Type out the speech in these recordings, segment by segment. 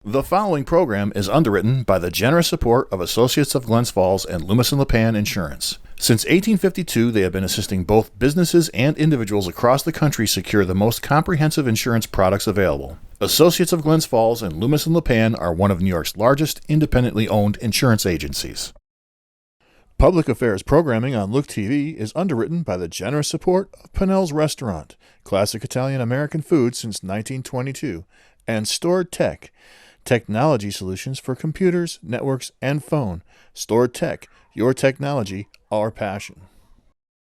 The following program is underwritten by the generous support of Associates of Glens Falls and Loomis and Lipan Insurance. Since 1852, they have been assisting both businesses and individuals across the country secure the most comprehensive insurance products available. Associates of Glens Falls and Loomis and Lipan are one of New York's largest independently owned insurance agencies. Public affairs programming on Look TV is underwritten by the generous support of Pinnell's Restaurant, classic Italian-American food since 1922, and Stored Tech, technology solutions for computers, networks, and phone. Stored Tech, your technology, our passion.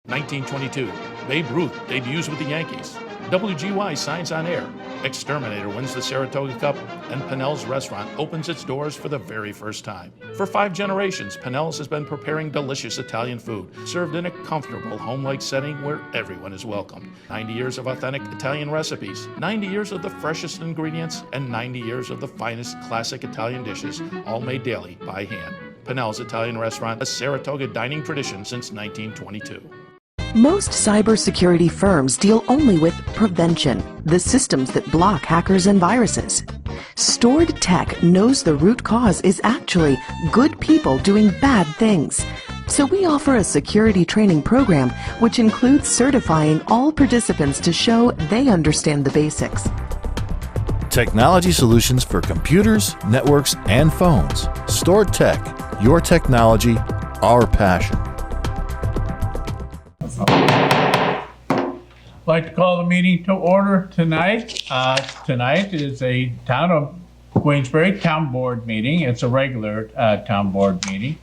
1922, Babe Ruth debuts with the Yankees. WGY signs on air. Exterminator wins the Saratoga Cup, and Pinnell's Restaurant opens its doors for the very first time. For 5 generations, Pinnell's has been preparing delicious Italian food, served in a comfortable, home-like setting where everyone is welcomed. 90 years of authentic Italian recipes, 90 years of the freshest ingredients, and 90 years of the finest classic Italian dishes, all made daily by hand. Pinnell's Italian Restaurant, a Saratoga dining tradition since 1922. Most cybersecurity firms deal only with prevention, the systems that block hackers and viruses. Stored Tech knows the root cause is actually good people doing bad things. So we offer a security training program which includes certifying all participants to show they understand the basics. Technology solutions for computers, networks, and phones. Stored Tech, your technology, our passion. I'd like to call the meeting to order tonight. Tonight is a Town of Queensbury Town Board meeting. It's a regular Town Board meeting.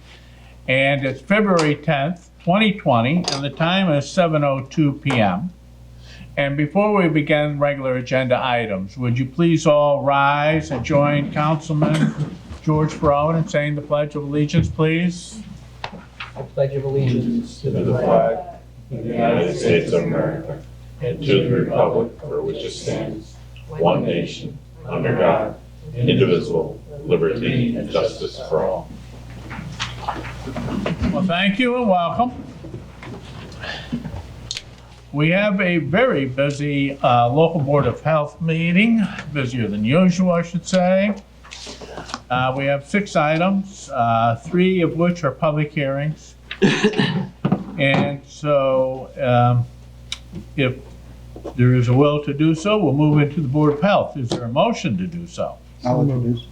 And it's February 10th, 2020, and the time is 7:02 p.m. And before we begin regular agenda items, would you please all rise and join Councilman George Brown in saying the Pledge of Allegiance, please? I pledge of allegiance to the flag of the United States of America and to the republic for which it stands, one nation, under God, indivisible, liberty and justice for all. Well, thank you and welcome. We have a very busy local Board of Health meeting, busier than usual, I should say. We have 6 items, 3 of which are public hearings. And so if there is a will to do so, we'll move into the Board of Health. Is there a motion to do so? I'll introduce.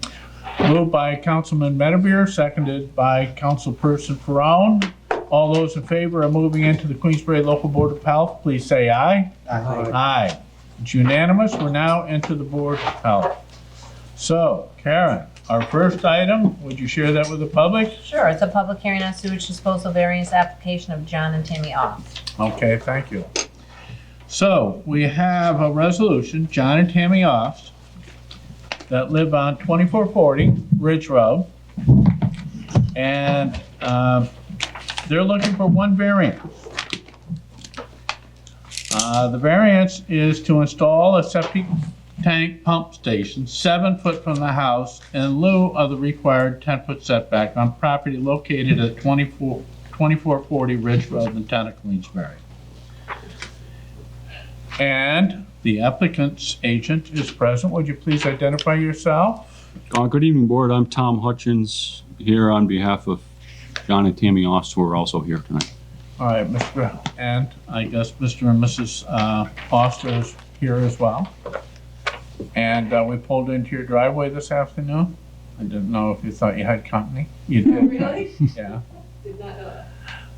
Moved by Councilman Medevere, seconded by Councilperson Perrone. All those in favor of moving into the Queensbury Local Board of Health, please say aye. Aye. Aye. It's unanimous. We're now into the Board of Health. So, Karen, our first item, would you share that with the public? Sure, it's a public hearing on sewage disposal variance application of John and Tammy Off. Okay, thank you. So, we have a resolution, John and Tammy Off, that live on 2440 Ridge Road. And they're looking for one variance. The variance is to install a septic tank pump station 7 foot from the house in lieu of the required 10-foot setback on property located at 2440 Ridge Road in town of Queensbury. And the applicant's agent is present. Would you please identify yourself? Good evening, Board. I'm Tom Hutchins here on behalf of John and Tammy Ost, who are also here tonight. All right, Mr. And I guess Mr. and Mrs. Oster is here as well. And we pulled into your driveway this afternoon. I didn't know if you thought you had company. You did. Really? Yeah. Did not know that.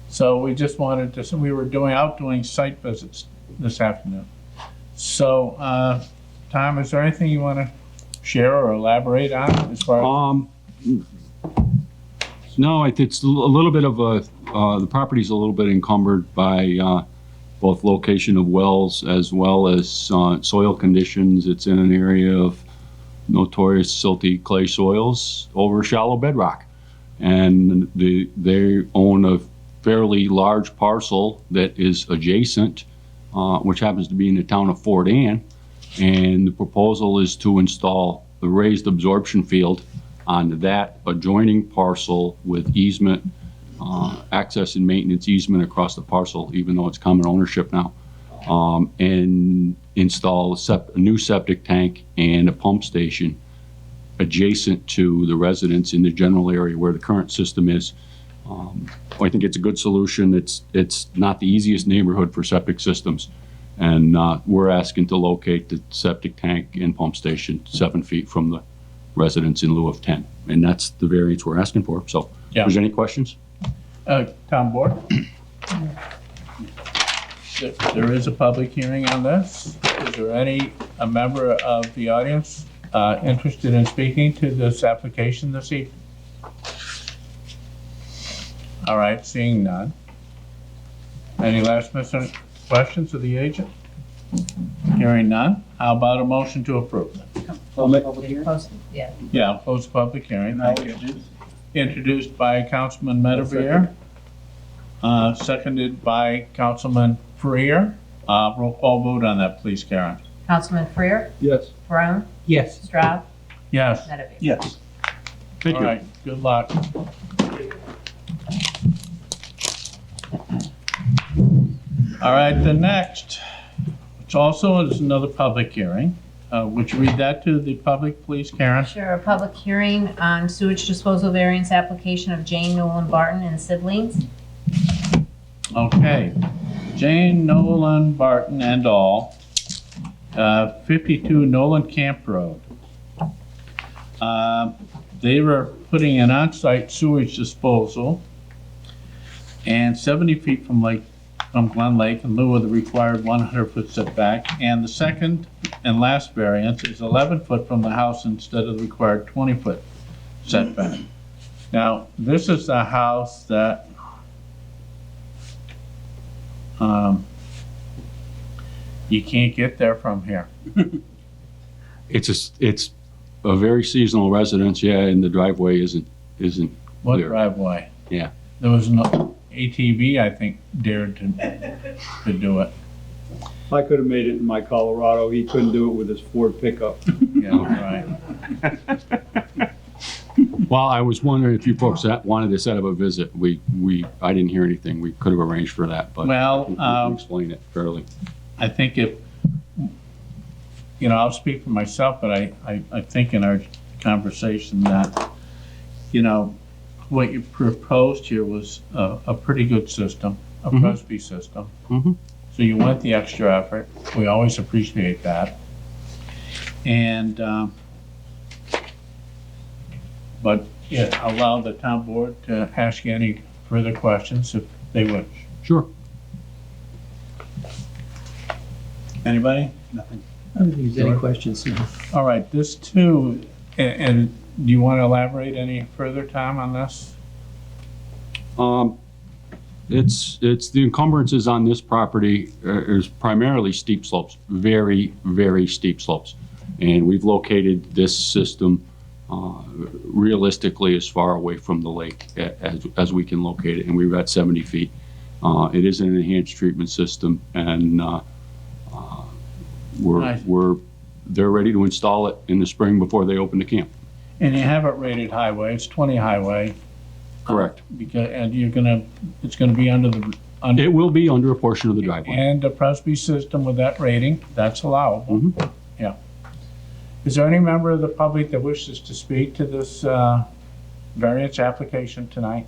So we just wanted to, so we were out doing site visits this afternoon. So, Tom, is there anything you want to share or elaborate on as far as? No, it's a little bit of the property's a little bit encumbered by both location of wells as well as soil conditions. It's in an area of notorious silty clay soils over shallow bedrock. And they own a fairly large parcel that is adjacent, which happens to be in the town of Fort Anne. And the proposal is to install the raised absorption field on that adjoining parcel with easement, access and maintenance easement across the parcel, even though it's common ownership now, and install a new septic tank and a pump station adjacent to the residents in the general area where the current system is. I think it's a good solution. It's not the easiest neighborhood for septic systems. And we're asking to locate the septic tank and pump station 7 feet from the residents in lieu of 10. And that's the variance we're asking for. So, Yeah. if there's any questions? Town board? There is a public hearing on this. Is there a member of the audience interested in speaking to this application this evening? All right, seeing none. Any last minute questions of the agent? Hearing none. How about a motion to approve? Post- Yeah. Yeah, I'll close the public hearing. Thank you. Introduced by Councilman Medevere, seconded by Councilman Freer. Roll call vote on that, please, Karen. Councilman Freer, Yes. Brown, Yes. Stroud, Yes. Medevere. Yes. Thank All you. right, good luck. All right, the next, which also is another public hearing. Would you read that to the public, please, Karen? Sure, a public hearing on sewage disposal variance application of Jane Nolan Barton and siblings. Okay. Jane Nolan Barton and all, 52 Nolan Camp Road. They were putting an on-site sewage disposal and 70 feet from Glen Lake in lieu of the required 100-foot setback. And the second and last variance is 11 foot from the house instead of the required 20-foot setback. Now, this is the house that you can't get there from here. It's a very seasonal residence, yeah, and the driveway isn't What clear. driveway? Yeah. There was no ATV, I think, dared to do it. I could have made it in my Colorado. He couldn't do it with his Ford pickup. Yeah, right. Well, I was wondering if you folks wanted to set up a visit. I didn't hear anything. We could have arranged for that, but Well, we can explain it fairly. I think I'll speak for myself, but I think in our conversation that, what you proposed here was a pretty good system, a Mhm. Presby system. Mhm. So you went the extra effort. We always appreciate that. And, but yeah, allow the town board to ask you any further questions if they wish. Sure. Anybody? Nothing. I don't think there's any questions now. All right, this too, and do you want to elaborate any further, Tom, on this? It's the encumbrances on this property is primarily steep slopes, very, very steep slopes. And we've located this system realistically as far away from the lake as we can locate it, and we've got 70 feet. It is an enhanced treatment system, and Nice. they're ready to install it in the spring before they open the camp. And you have it rated highway, it's 20 highway. Correct. Because, and it's gonna be under It will be under a portion of the driveway. and a Presby system with that rating, that's allowable. Mhm. Yeah. Is there any member of the public that wishes to speak to this variance application tonight?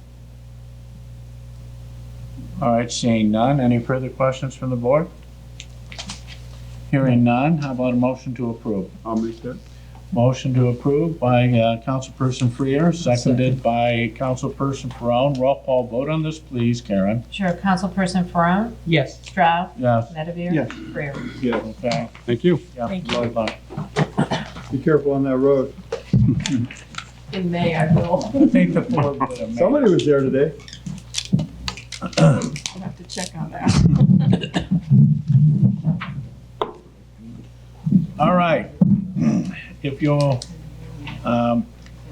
All right, seeing none, any further questions from the board? Hearing none, how about a motion to approve? I'll make that. Motion to approve by Councilperson Freer, seconded by Councilperson Ferone. Roll call vote on this, please, Karen. Sure, Councilperson Ferone, Yes. Stroud, Yes. Medevere. Yes. Freer. Yeah. Okay. Thank you. Yeah, Thank good luck. Be careful on that road. In May, I will. I think the board would have made. Somebody was there today. I'll have to check on that. All right. If you'll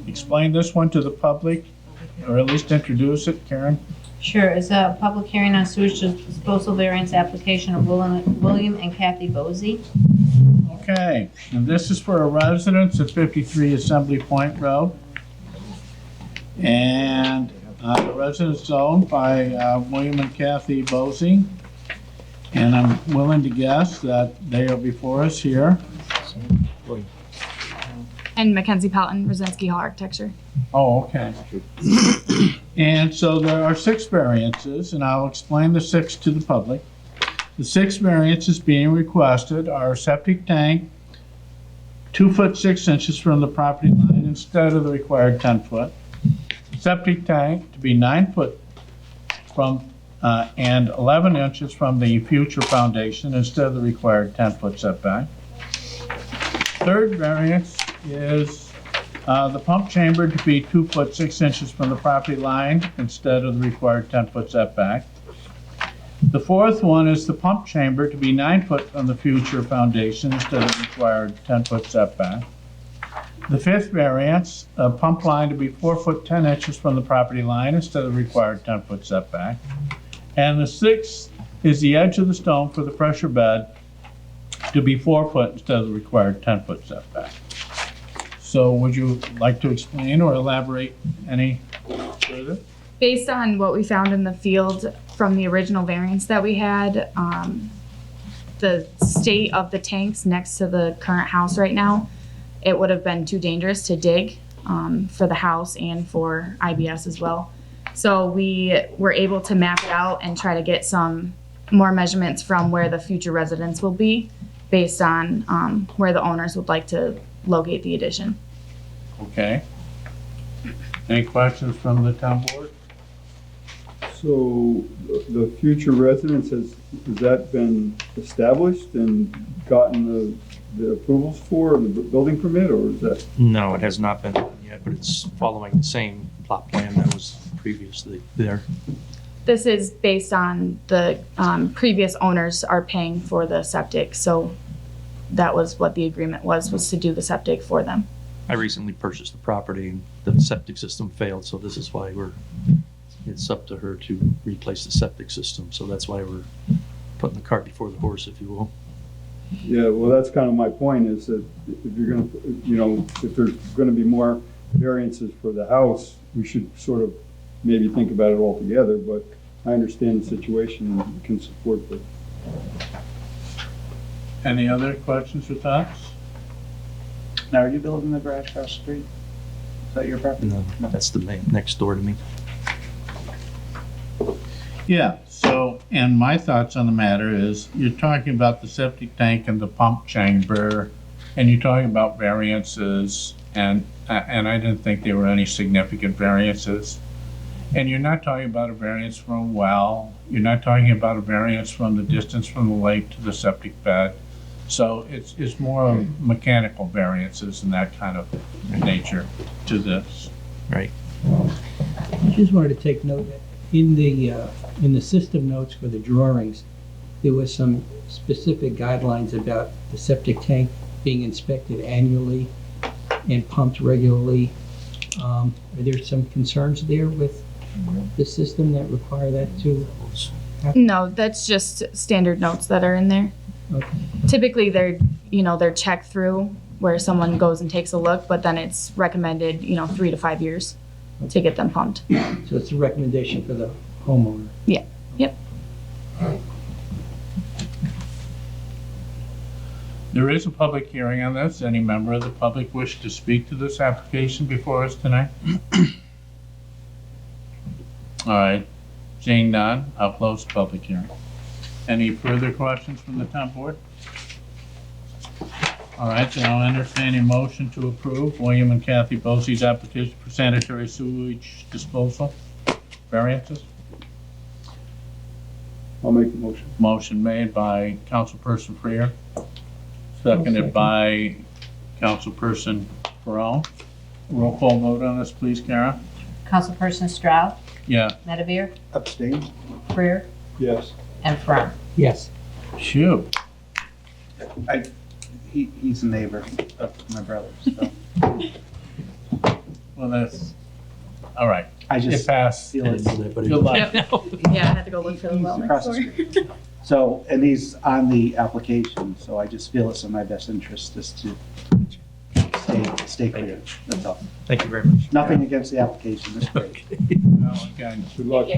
explain this one to the public, or at least introduce it, Karen? Sure, it's a public hearing on sewage disposal variance application of William and Kathy Bosey. Okay, and this is for a residence at 53 Assembly Point Road. And the residence is owned by William and Kathy Bosey. And I'm willing to guess that they are before us here. And Mackenzie Pelton, Rosinski Hall Architecture. Oh, okay. And so there are 6 variances, and I'll explain the 6 to the public. The 6 variances being requested are septic tank 2 foot 6 inches from the property line instead of the required 10 foot. Septic tank to be 9 foot from and 11 inches from the future foundation instead of the required 10 foot setback. Third variance is the pump chamber to be 2 foot 6 inches from the property line instead of the required 10 foot setback. The fourth one is the pump chamber to be 9 foot from the future foundation instead of the required 10 foot setback. The fifth variance, a pump line to be 4 foot 10 inches from the property line instead of the required 10 foot setback. And the sixth is the edge of the stone for the pressure bed to be 4 foot instead of the required 10 foot setback. So would you like to explain or elaborate any further? Based on what we found in the field from the original variance that we had, the state of the tanks next to the current house right now, it would have been too dangerous to dig for the house and for IBS as well. So we were able to map it out and try to get some more measurements from where the future residents will be based on where the owners would like to locate the addition. Okay. Any questions from the town board? So the future residents, has that been established and gotten the approvals for the building permit, or is that? No, it has not been done yet, but it's following the same plot plan that was previously there. This is based on the previous owners are paying for the septic, so that was what the agreement was to do the septic for them. I recently purchased the property and the septic system failed, so this is why it's up to her to replace the septic system. So that's why we're putting the cart before the horse, if you will. Yeah, well, that's kind of my point, is that if you're gonna, if there's gonna be more variances for the house, we should sort of maybe think about it all together, but I understand the situation and can support it. Any other questions or thoughts? Now, are you building the garage across the street? Is that your property? No, that's the next door to me. Yeah, so, and my thoughts on the matter is, you're talking about the septic tank and the pump chamber, and you're talking about variances, and I didn't think there were any significant variances. And you're not talking about a variance from a well, you're not talking about a variance from the distance from the lake to the septic bed. So it's more of mechanical variances and that kind of nature to this. Right. I just wanted to take note that in the system notes for the drawings, there was some specific guidelines about the septic tank being inspected annually and pumped regularly. Are there some concerns there with the system that require that to happen? No, that's just standard notes that are in there. Okay. Typically, they're checked through where someone goes and takes a look, but then it's recommended, 3 to 5 years to get them pumped. So it's a recommendation for the homeowner. Yeah. Yep. There is a public hearing on this. Any member of the public wish to speak to this application before us tonight? All right, seeing none, I'll close the public hearing. Any further questions from the town board? All right, then I'll entertain a motion to approve William and Kathy Bosey's application for sanitary sewage disposal variances. I'll make the motion. Motion made by Councilperson Freer, seconded by Councilperson Perone. Roll call vote on this, please, Kara. Councilperson Stroud, Yeah. Medevere, Abstain? Freer, Yes. and Front. Yes. Shoot. He's a neighbor of my brother, so Well, that's, all right. I It just passed. feel it's, Good luck. Yeah, I had to go look for the he's well across next the door. street. So, and he's on the application, so I just feel it's in my best interest just to stay clear, that's all. Thank you very much. Nothing against the application, it's great. No, again. Good luck.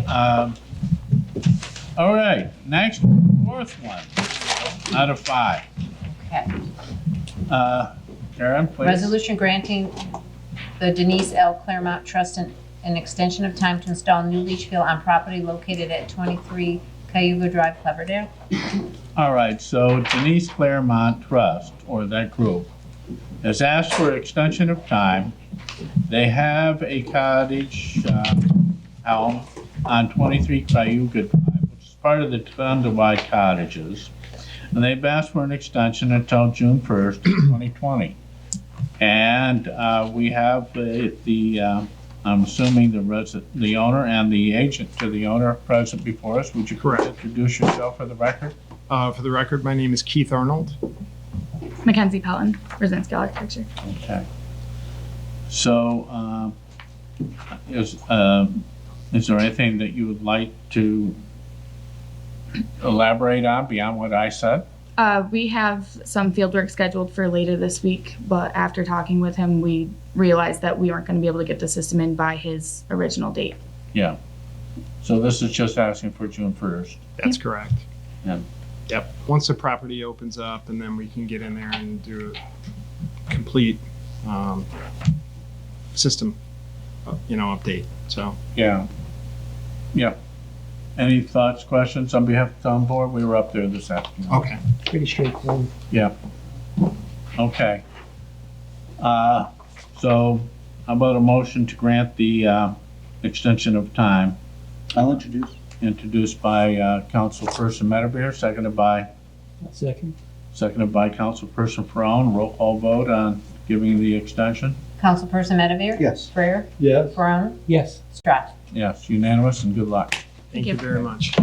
All right, next, fourth one out of 5. Okay. Karen, please. Resolution granting the Denise L. Claremont Trust an extension of time to install new leach field on property located at 23 Cayuga Drive, Cloverdale. All right, so Denise Claremont Trust, or that group, has asked for extension of time. They have a cottage home on 23 Cayuga Drive, which is part of the Thunderwide Cottages. And they've asked for an extension until June 1st, 2020. And we have I'm assuming the owner and the agent to the owner present before us. Would you please introduce yourself for the record? For the record, my name is Keith Arnold. Mackenzie Pelton, Brzezinski Architecture. Okay. So, is there anything that you would like to elaborate on beyond what I said? We have some field work scheduled for later this week, but after talking with him, we realized that we weren't going to be able to get the system in by his original date. Yeah. So this is just asking for June 1st. That's correct. Yeah. Yep. Once the property opens up, and then we can get in there and do a complete system, update. So. Yeah. Yeah. Any thoughts, questions on behalf of the town board? We were up there this afternoon. Okay. Pretty straightforward. Yeah. Okay. So how about a motion to grant the extension of time? I'll introduce. Introduced by Councilperson Medevere, seconded by Second. Councilperson Ferone. Roll call vote on giving the extension. Councilperson Medevere? Yes. Freer? Yes. Ferone? Yes. Strout? Yes, unanimous, and good luck. Thank you very much.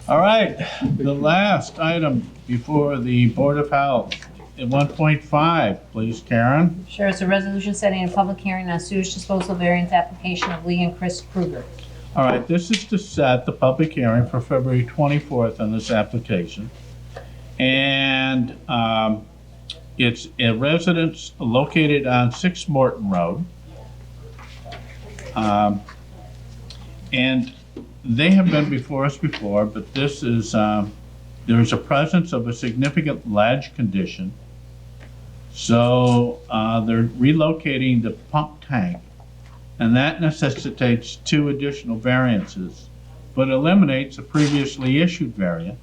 All right, the last item before the Board of Health at 1.5, please, Karen. Sure, it's a resolution setting a public hearing on sewage disposal variance application of Lee and Chris Kruger. All right, this is to set the public hearing for February 24th on this application. And it's a residence located on 6 Morton Road. And they have been before us before, but this is, there's a presence of a significant ledge condition. So they're relocating the pump tank, and that necessitates 2 additional variances, but eliminates a previously issued variance.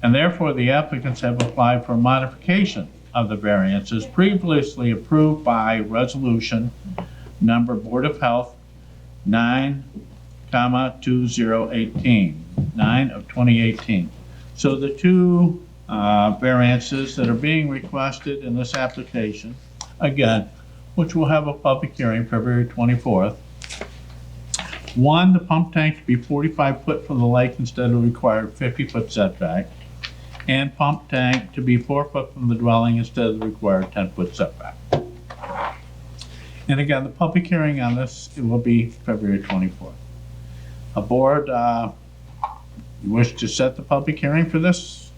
And therefore, the applicants have applied for modification of the variances previously approved by resolution number Board of Health 9, 9 of 2018. So the 2 variances that are being requested in this application, again, which will have a public hearing February 24th. 1, the pump tank to be 45 foot from the lake instead of required 50-foot setback, and pump tank to be 4 foot from the dwelling instead of the required 10-foot setback. And again, the public hearing on this, it will be February 24th. A board, you wish to set the public hearing for this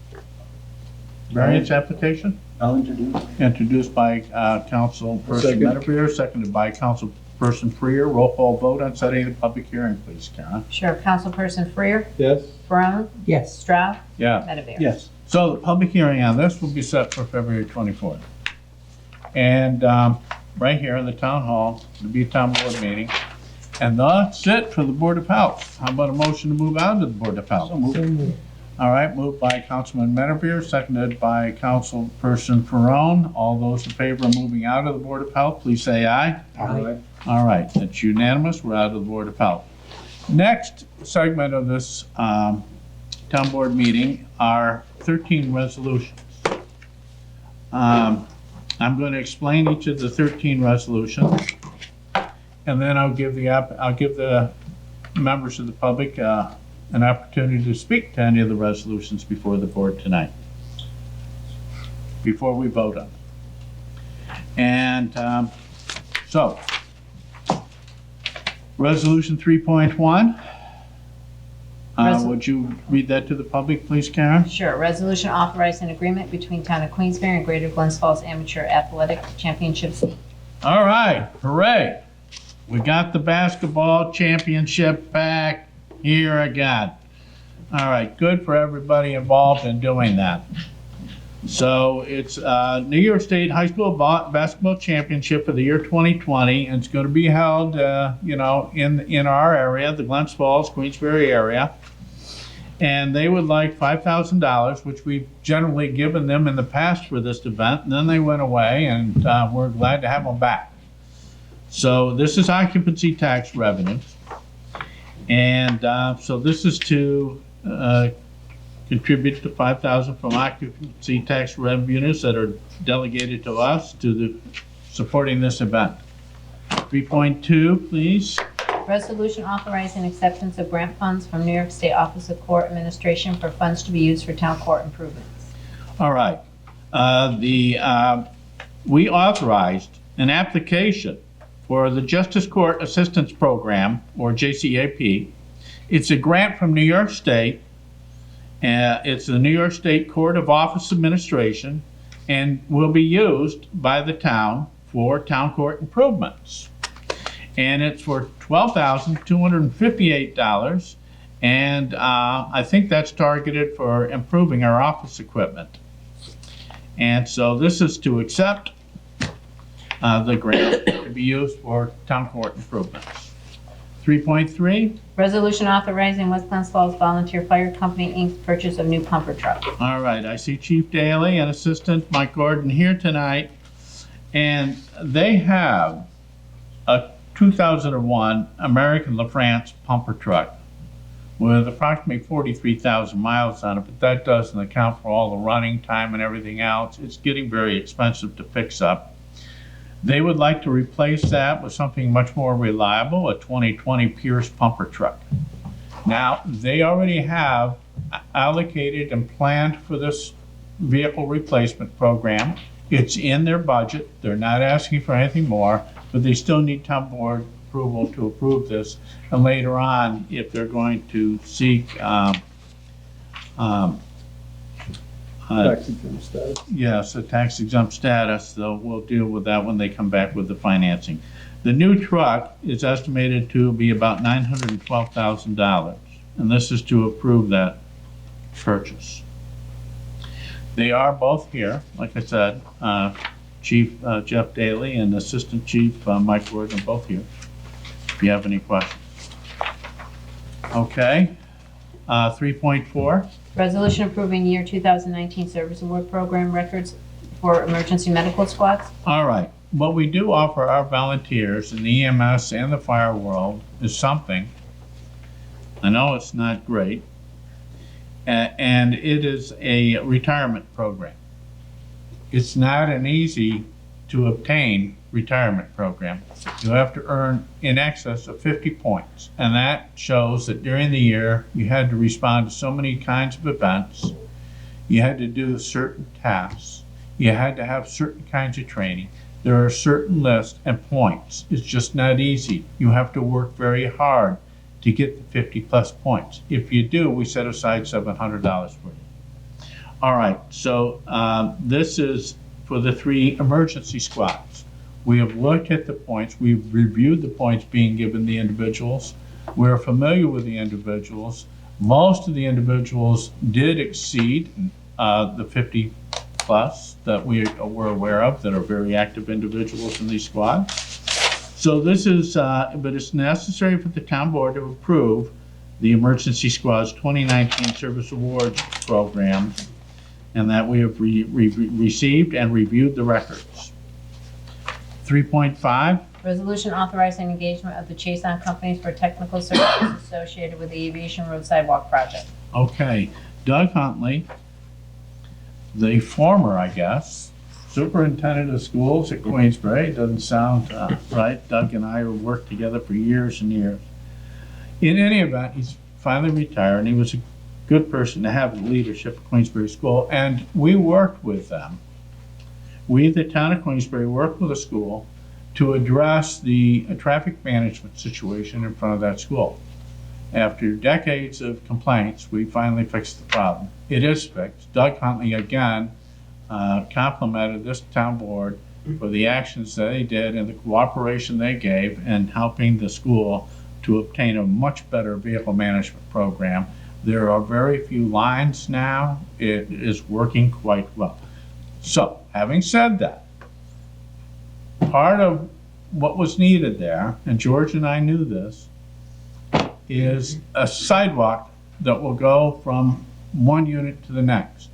variance application? I'll introduce. Introduced by Councilperson Second. Medevere, seconded by Councilperson Freer. Roll call vote on setting the public hearing, please, Karen. Sure, Councilperson Freer? Yes. Ferone? Yes. Strout? Yeah. Medevere? Yes. So the public hearing on this will be set for February 24th. And right here in the town hall, it'll be a town board meeting. And that's it for the Board of Health. How about a motion to move out of the Board of Health? So moved. So moved. All right, moved by Councilman Medevere, seconded by Councilperson Ferone. All those in favor of moving out of the Board of Health, please say aye. Aye. All right, that's unanimous. We're out of the Board of Health. Next segment of this town board meeting are 13 resolutions. I'm going to explain each of the 13 resolutions, and then I'll give the members of the public an opportunity to speak to any of the resolutions before the board tonight, before we vote on them. And so, Resolution 3.1. Would you read that to the public, please, Karen? Sure, resolution authorizing agreement between Town of Queensbury and Greater Glens Falls Amateur Athletic Championships. All right, hooray. We got the basketball championship back here again. All right, good for everybody involved in doing that. So it's New York State High School Basketball Championship for the year 2020, and it's going to be held, in our area, the Glens Falls, Queensbury area. And they would like $5,000, which we've generally given them in the past for this event. And then they went away, and we're glad to have them back. So this is occupancy tax revenues. And so this is to contribute to $5,000 from occupancy tax revenues that are delegated to us to supporting this event. 3.2, please. Resolution authorizing acceptance of grant funds from New York State Office of Court Administration for funds to be used for town court improvements. All right. We authorized an application for the Justice Court Assistance Program, or JCAP. It's a grant from New York State. It's the New York State Court of Office Administration and will be used by the town for town court improvements. And it's for $12,258, and I think that's targeted for improving our office equipment. And so this is to accept the grant to be used for town court improvements. 3.3. Resolution authorizing West Glens Falls Volunteer Fire Company, Inc.'s purchase of new pumper truck. All right, I see Chief Daly and Assistant Mike Gordon here tonight, and they have a 2001 American LaFrance pumper truck with approximately 43,000 miles on it, but that doesn't account for all the running time and everything else. It's getting very expensive to fix up. They would like to replace that with something much more reliable, a 2020 Pierce pumper truck. Now, they already have allocated and planned for this vehicle replacement program. It's in their budget. They're not asking for anything more, but they still need town board approval to approve this. And later on, if they're going to seek Tax exempt status. yes, a tax exempt status, though we'll deal with that when they come back with the financing. The new truck is estimated to be about $912,000, and this is to approve that purchase. They are both here, like I said, Chief Jeff Daly and Assistant Chief Mike Gordon are both here, if you have any questions. Okay, 3.4. Resolution approving year 2019 Service Award Program records for emergency medical squads. All right, what we do offer our volunteers in the EMS and the fire world is something. I know it's not great, and it is a retirement program. It's not an easy to obtain retirement program. You have to earn in excess of 50 points, and that shows that during the year you had to respond to so many kinds of events, you had to do certain tasks, you had to have certain kinds of training. There are certain lists and points. It's just not easy. You have to work very hard to get the 50 plus points. If you do, we set aside $700 for you. All right, so this is for the 3 emergency squads. We have looked at the points. We've reviewed the points being given the individuals. We're familiar with the individuals. Most of the individuals did exceed the 50 plus that we were aware of that are very active individuals in these squads. So this is, but it's necessary for the town board to approve the Emergency Squad's 2019 Service Awards Program, and that we have received and reviewed the records. 3.5. Resolution authorizing engagement of the Chase-On companies for technical services associated with the Aviation Road Sidewalk Project. Okay, Doug Huntley, the former, I guess, superintendent of schools at Queensbury. Doesn't sound right. Doug and I have worked together for years and years. In any event, he's finally retired, and he was a good person to have in leadership at Queensbury School, and we worked with them. We, the town of Queensbury, worked with the school to address the traffic management situation in front of that school. After decades of complaints, we finally fixed the problem. It is fixed. Doug Huntley, again, complimented this town board for the actions that they did and the cooperation they gave in helping the school to obtain a much better vehicle management program. There are very few lines now. It is working quite well. So, having said that, part of what was needed there, and George and I knew this, is a sidewalk that will go from one unit to the next.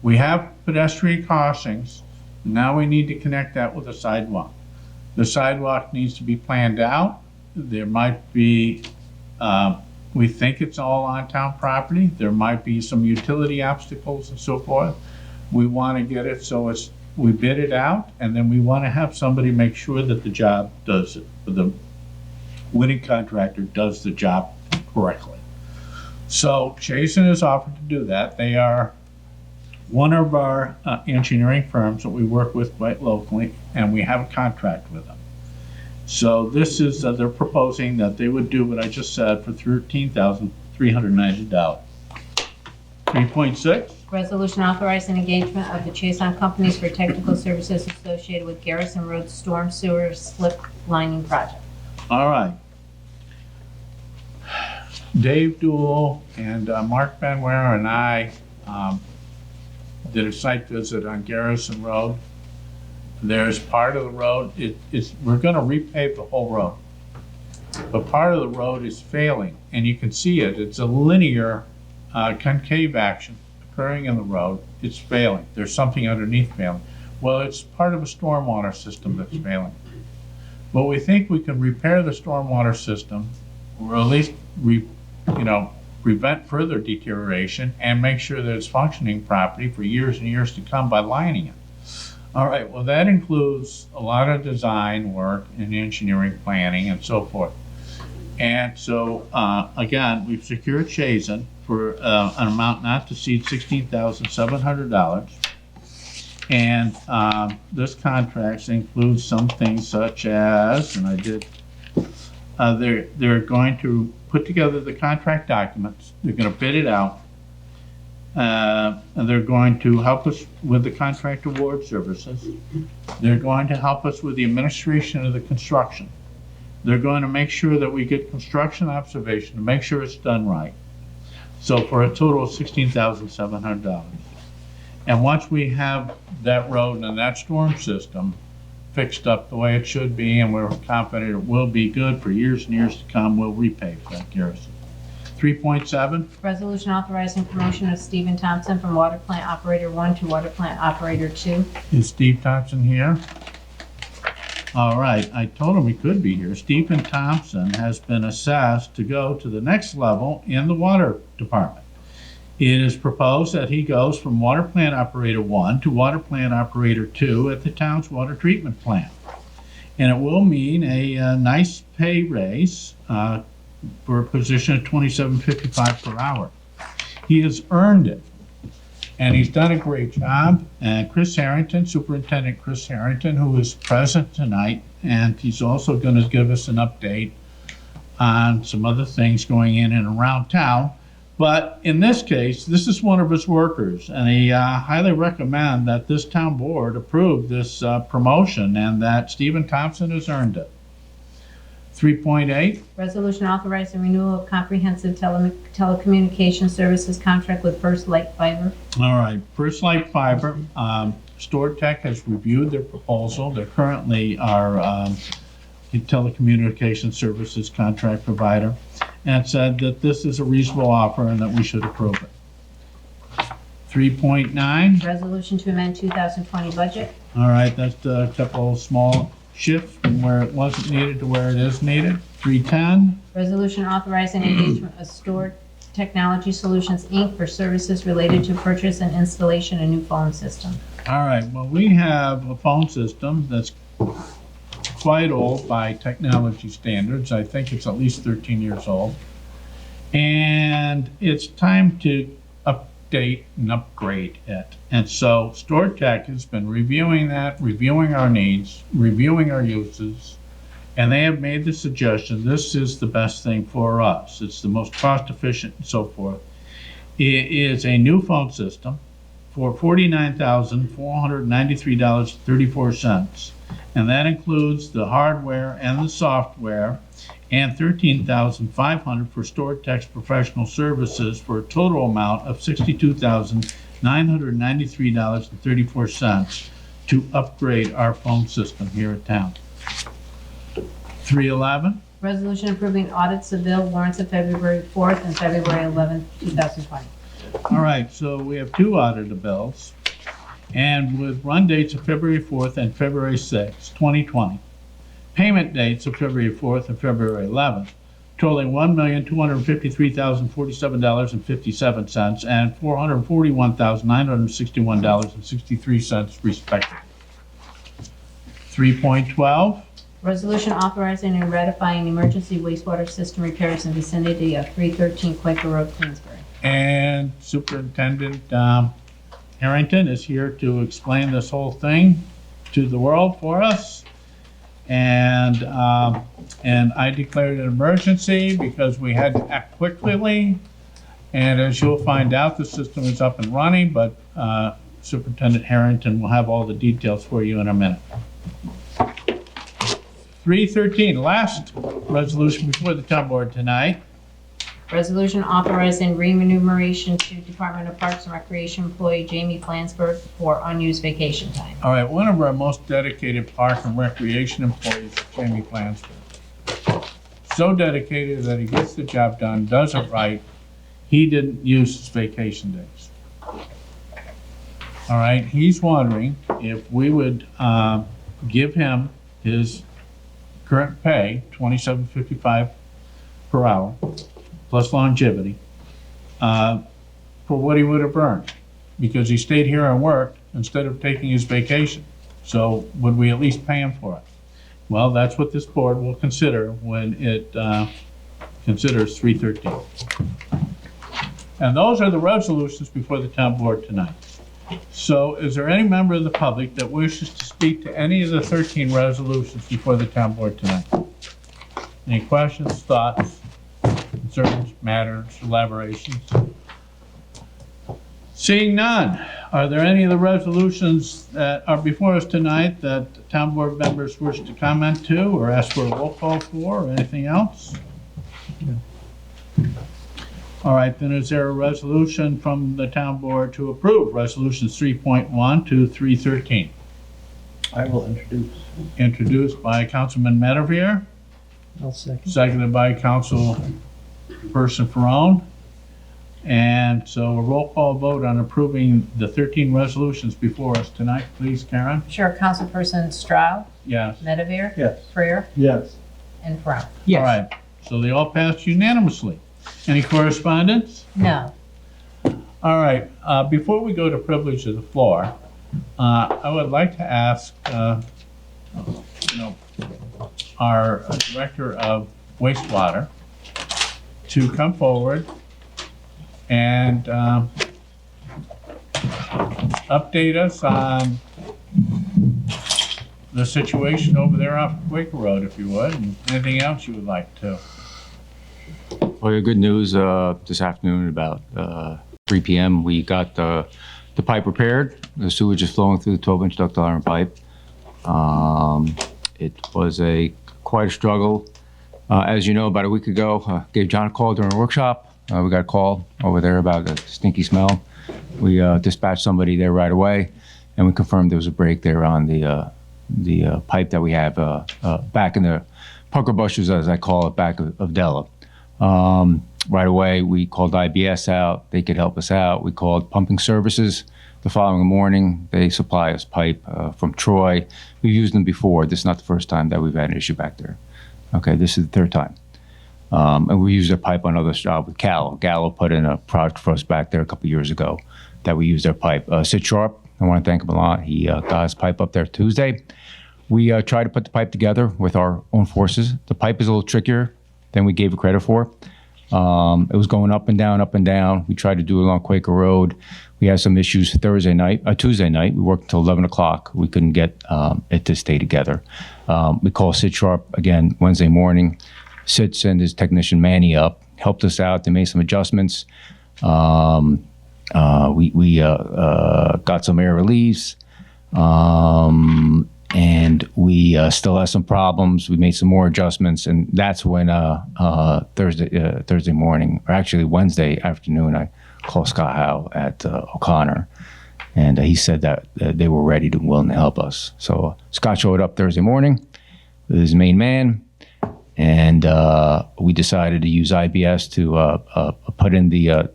We have pedestrian crossings, now we need to connect that with a sidewalk. The sidewalk needs to be planned out. There might be, we think it's all on town property. There might be some utility obstacles and so forth. We want to get it so we bid it out, and then we want to have somebody make sure that the job does it, the winning contractor does the job correctly. So Chasen has offered to do that. They are one of our engineering firms that we work with quite locally, and we have a contract with them. So this is, they're proposing that they would do what I just said for $13,390. 3.6. Resolution authorizing engagement of the Chason Companies for technical services associated with Garrison Road Storm Sewer Slip Lining Project. All right. Dave Dool and Mark Benware and I did a site visit on Garrison Road. There's part of the road, we're gonna repave the whole road. But part of the road is failing, and you can see it. It's a linear concave action occurring in the road. It's failing. There's something underneath failing. Well, it's part of a stormwater system that's failing. But we think we can repair the stormwater system, or at least prevent further deterioration and make sure that it's functioning properly for years and years to come by lining it. All right, well, that includes a lot of design work and engineering planning and so forth. And so, again, we've secured Chazen for an amount not to exceed $16,700. And this contract includes some things such as, and I did, they're going to put together the contract documents. They're going to bid it out. And they're going to help us with the contract award services. They're going to help us with the administration of the construction. They're going to make sure that we get construction observation to make sure it's done right. So for a total of $16,700. And once we have that road and that storm system fixed up the way it should be, and we're confident it will be good for years and years to come, we'll repave that Garrison. 3.7. Resolution authorizing promotion of Stephen Thompson from Water Plant Operator 1 to Water Plant Operator 2. Is Steve Thompson here? All right, I told him he could be here. Stephen Thompson has been assessed to go to the next level in the water department. It is proposed that he goes from Water Plant Operator 1 to Water Plant Operator 2 at the town's water treatment plant. And it will mean a nice pay raise for a position of $27.55 per hour. He has earned it, and he's done a great job. And Chris Harrington, Superintendent Chris Harrington, who is present tonight, and he's also going to give us an update on some other things going in and around town. But in this case, this is one of his workers, and he highly recommend that this town board approve this promotion and that Stephen Thompson has earned it. 3.8. Resolution authorizing renewal of comprehensive telecommunication services contract with First Light Fiber. All right, First Light Fiber, Stored Tech has reviewed their proposal. They're currently our telecommunication services contract provider, and said that this is a reasonable offer and that we should approve it. 3.9. Resolution to amend 2020 budget. All right, that's a couple of small shifts from where it wasn't needed to where it is needed. 3.10. Resolution authorizing engagement of Stored Technology Solutions, Inc. for services related to purchase and installation of a new phone system. All right, well, we have a phone system that's quite old by technology standards. I think it's at least 13 years old. And it's time to update and upgrade it. And so Stored Tech has been reviewing that, reviewing our needs, reviewing our uses, and they have made the suggestion this is the best thing for us. It's the most cost efficient and so forth. It is a new phone system for $49,493.34. And that includes the hardware and the software, and $13,500 for Stored Tech's professional services, for a total amount of $62,999. $993.34 to upgrade our phone system here at town. 311, Resolution approving audits of bill warrants of February 4th and February 11th, 2020. all right, so we have two audited bills, and with run dates of February 4th and February 6th, 2020. Payment dates of February 4th and February 11th, totaling $1,253,047.57 and $441,961.63 respectively. 3.12, Resolution authorizing and ratifying emergency wastewater system repairs in vicinity of 313 Quaker Road, Queensbury. and Superintendent Harrington is here to explain this whole thing to the world for us. And I declared an emergency because we had to act quickly. And as you'll find out, the system is up and running, but Superintendent Harrington will have all the details for you in a minute. 313, last resolution before the town board tonight. Resolution authorizing remuneration to Department of Parks and Recreation employee Jamie Flansburgh for unused vacation time. All right, one of our most dedicated park and recreation employees, Jamie Flansburgh. So dedicated that he gets the job done, does it right. He didn't use his vacation days. All right, he's wondering if we would give him his current pay, $27.55 per hour, plus longevity, for what he would have earned, because he stayed here and worked instead of taking his vacation. So would we at least pay him for it? Well, that's what this board will consider when it considers 313. And those are the resolutions before the town board tonight. So is there any member of the public that wishes to speak to any of the 13 resolutions before the town board tonight? Any questions, thoughts, concerns, matters, elaborations? Seeing none, are there any of the resolutions that are before us tonight that the town board members wish to comment to or ask for a roll call for or anything else? All right, then is there a resolution from the town board to approve resolutions 3.1 to 313? I will introduce. Introduced by Councilman Medevere, I'll second. seconded by Councilperson Ferone. And so a roll call vote on approving the 13 resolutions before us tonight, please, Karen? Sure, Councilperson Stroud, Yes. Medevere, Yes. Freer, Yes. and Brown. All right, so they all passed unanimously. Any correspondence? No. All right, before we go to privilege of the floor, I would like to ask, our Director of Wastewater to come forward and update us on the situation over there off Quaker Road, if you would, and anything else you would like to. Well, good news, this afternoon about 3 p.m. we got the pipe repaired. The sewage is flowing through the 12-inch ductile iron pipe. It was quite a struggle. As you know, about a week ago, gave John a call during a workshop. We got a call over there about a stinky smell. We dispatched somebody there right away, and we confirmed there was a break there on the pipe that we have back in the pucker bushes, as I call it, back of Della. Right away, we called IBS out. They could help us out. We called pumping services. The following morning, they supply us pipe from Troy. We've used them before. This is not the first time that we've had an issue back there. Okay, this is the third time. And we used their pipe on other jobs with Gallo. Gallo put in a product for us back there a couple years ago that we used their pipe. Sid Sharp, I want to thank him a lot. He got his pipe up there Tuesday. We tried to put the pipe together with our own forces. The pipe is a little trickier than we gave it credit for. It was going up and down, up and down. We tried to do it along Quaker Road. We had some issues Tuesday night. We worked until 11 o'clock. We couldn't get it to stay together. We called Sid Sharp again Wednesday morning. Sid sent his technician Manny up, helped us out. They made some adjustments. We got some air reliefs. And we still have some problems. We made some more adjustments, and that's when Thursday morning, or actually Wednesday afternoon, I call Scott Howe at O'Connor. And he said that they were ready and willing to help us. So Scott showed up Thursday morning with his main man, and we decided to use IBS to put in the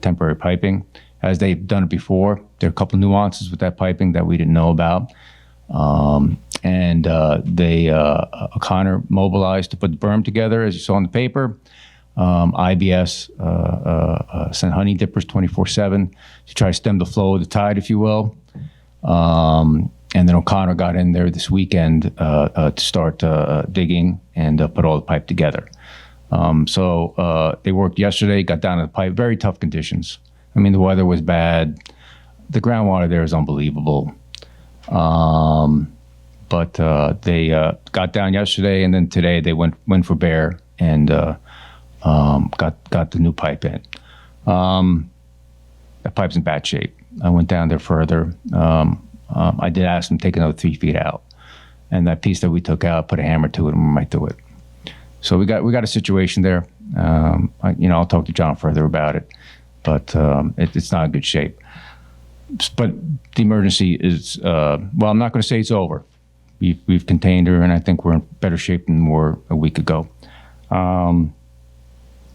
temporary piping. As they've done it before, there are a couple nuances with that piping that we didn't know about. O'Connor mobilized to put the berm together, as you saw in the paper. IBS sent honey dippers 24/7 to try to stem the flow of the tide, if you will. And then O'Connor got in there this weekend to start digging and put all the pipe together. So they worked yesterday, got down to the pipe, very tough conditions. I mean, the weather was bad. The groundwater there is unbelievable. But they got down yesterday, and then today they went for bear and got the new pipe in. The pipe's in bad shape. I went down there further. I did ask them to take another 3 feet out, and that piece that we took out, put a hammer to it, and we might do it. So we got a situation there. I'll talk to John further about it, but it's not in good shape. But the emergency is I'm not going to say it's over. We've contained her, and I think we're in better shape than we were a week ago.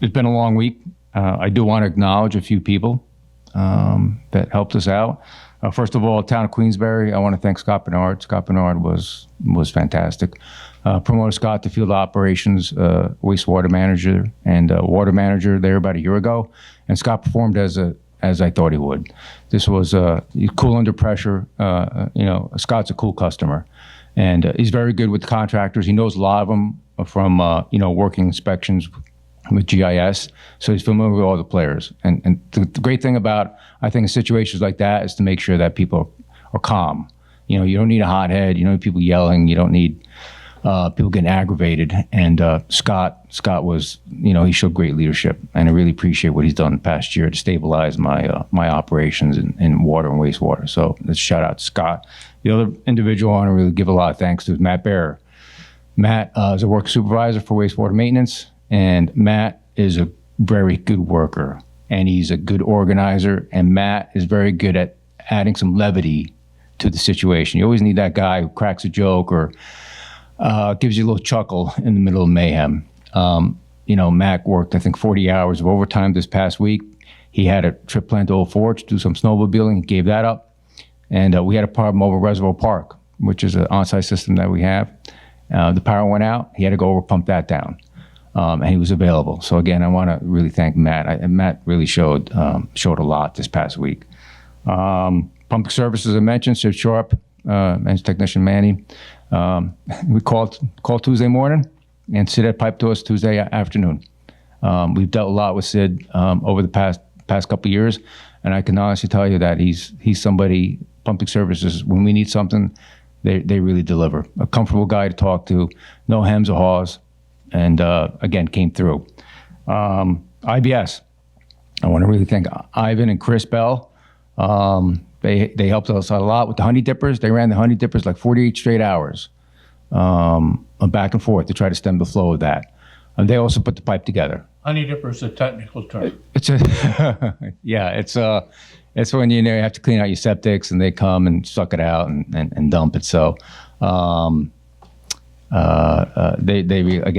It's been a long week. I do want to acknowledge a few people that helped us out. First of all, town of Queensbury, I want to thank Scott Bernard. Scott Bernard was fantastic. Promoted Scott to field operations, wastewater manager, and water manager there about a year ago. And Scott performed as I thought he would. This was cool under pressure. Scott's a cool customer, and he's very good with the contractors. He knows a lot of them from working inspections with GIS, so he's familiar with all the players. And the great thing about, I think, situations like that is to make sure that people are calm. You don't need a hothead. You don't need people yelling. You don't need people getting aggravated. And Scott was, he showed great leadership, and I really appreciate what he's done the past year to stabilize my operations in water and wastewater. So let's shout out to Scott. The other individual I want to really give a lot of thanks to is Matt Bear. Matt is a work supervisor for wastewater maintenance, and Matt is a very good worker, and he's a good organizer, and Matt is very good at adding some levity to the situation. You always need that guy who cracks a joke or gives you a little chuckle in the middle of mayhem. Matt worked, I think, 40 hours of overtime this past week. He had a trip planned to Old Forge to do some snowmobiling. He gave that up. And we had a problem over Reservoir Park, which is an on-site system that we have. The power went out. He had to go over, pump that down. And he was available. So again, I want to really thank Matt. Matt really showed a lot this past week. Pumping services, I mentioned, Sid Sharp, and his technician Manny. We called Tuesday morning, and Sid had piped to us Tuesday afternoon. We've dealt a lot with Sid over the past couple of years, and I can honestly tell you that he's somebody, pumping services, when we need something, they really deliver. A comfortable guy to talk to, no hems or haws, and again, came through. IBS, I want to really thank Ivan and Chris Bell. They helped us out a lot with the honey dippers. They ran the honey dippers like 48 straight hours, back and forth to try to stem the flow of that. And they also put the pipe together. Honey dipper is a technical term. It's when you have to clean out your septics, and they come and suck it out and dump it. So again,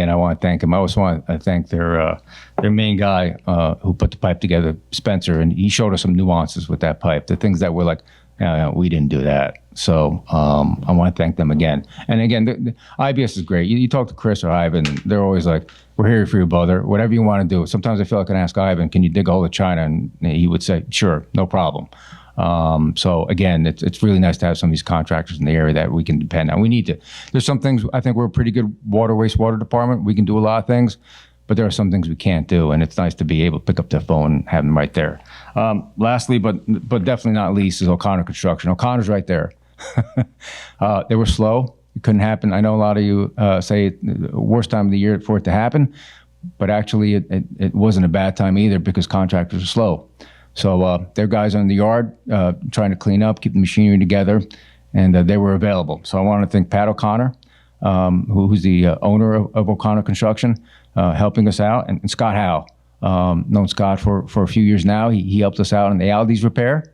I want to thank them. I also want to thank their main guy who put the pipe together, Spencer, and he showed us some nuances with that pipe, the things that were like, we didn't do that. So I want to thank them again. And again, the IBS is great. You talk to Chris or Ivan, they're always like, we're here for you, brother. Whatever you want to do. Sometimes I feel like I can ask Ivan, can you dig a hole of China? And he would say, sure, no problem. So again, it's really nice to have some of these contractors in the area that we can depend on. We need to. There's some things, I think we're a pretty good wastewater department. We can do a lot of things, but there are some things we can't do, and it's nice to be able to pick up the phone and have them right there. Lastly, but definitely not least, is O'Connor Construction. O'Connor's right there. They were slow. It couldn't happen. I know a lot of you say the worst time of the year for it to happen, but actually it wasn't a bad time either, because contractors are slow. So their guys on the yard trying to clean up, keep the machinery together, and they were available. So I want to thank Pat O'Connor, who's the owner of O'Connor Construction, helping us out, and Scott Howe, Known Scott for a few years now. He helped us out on the Aldi's repair.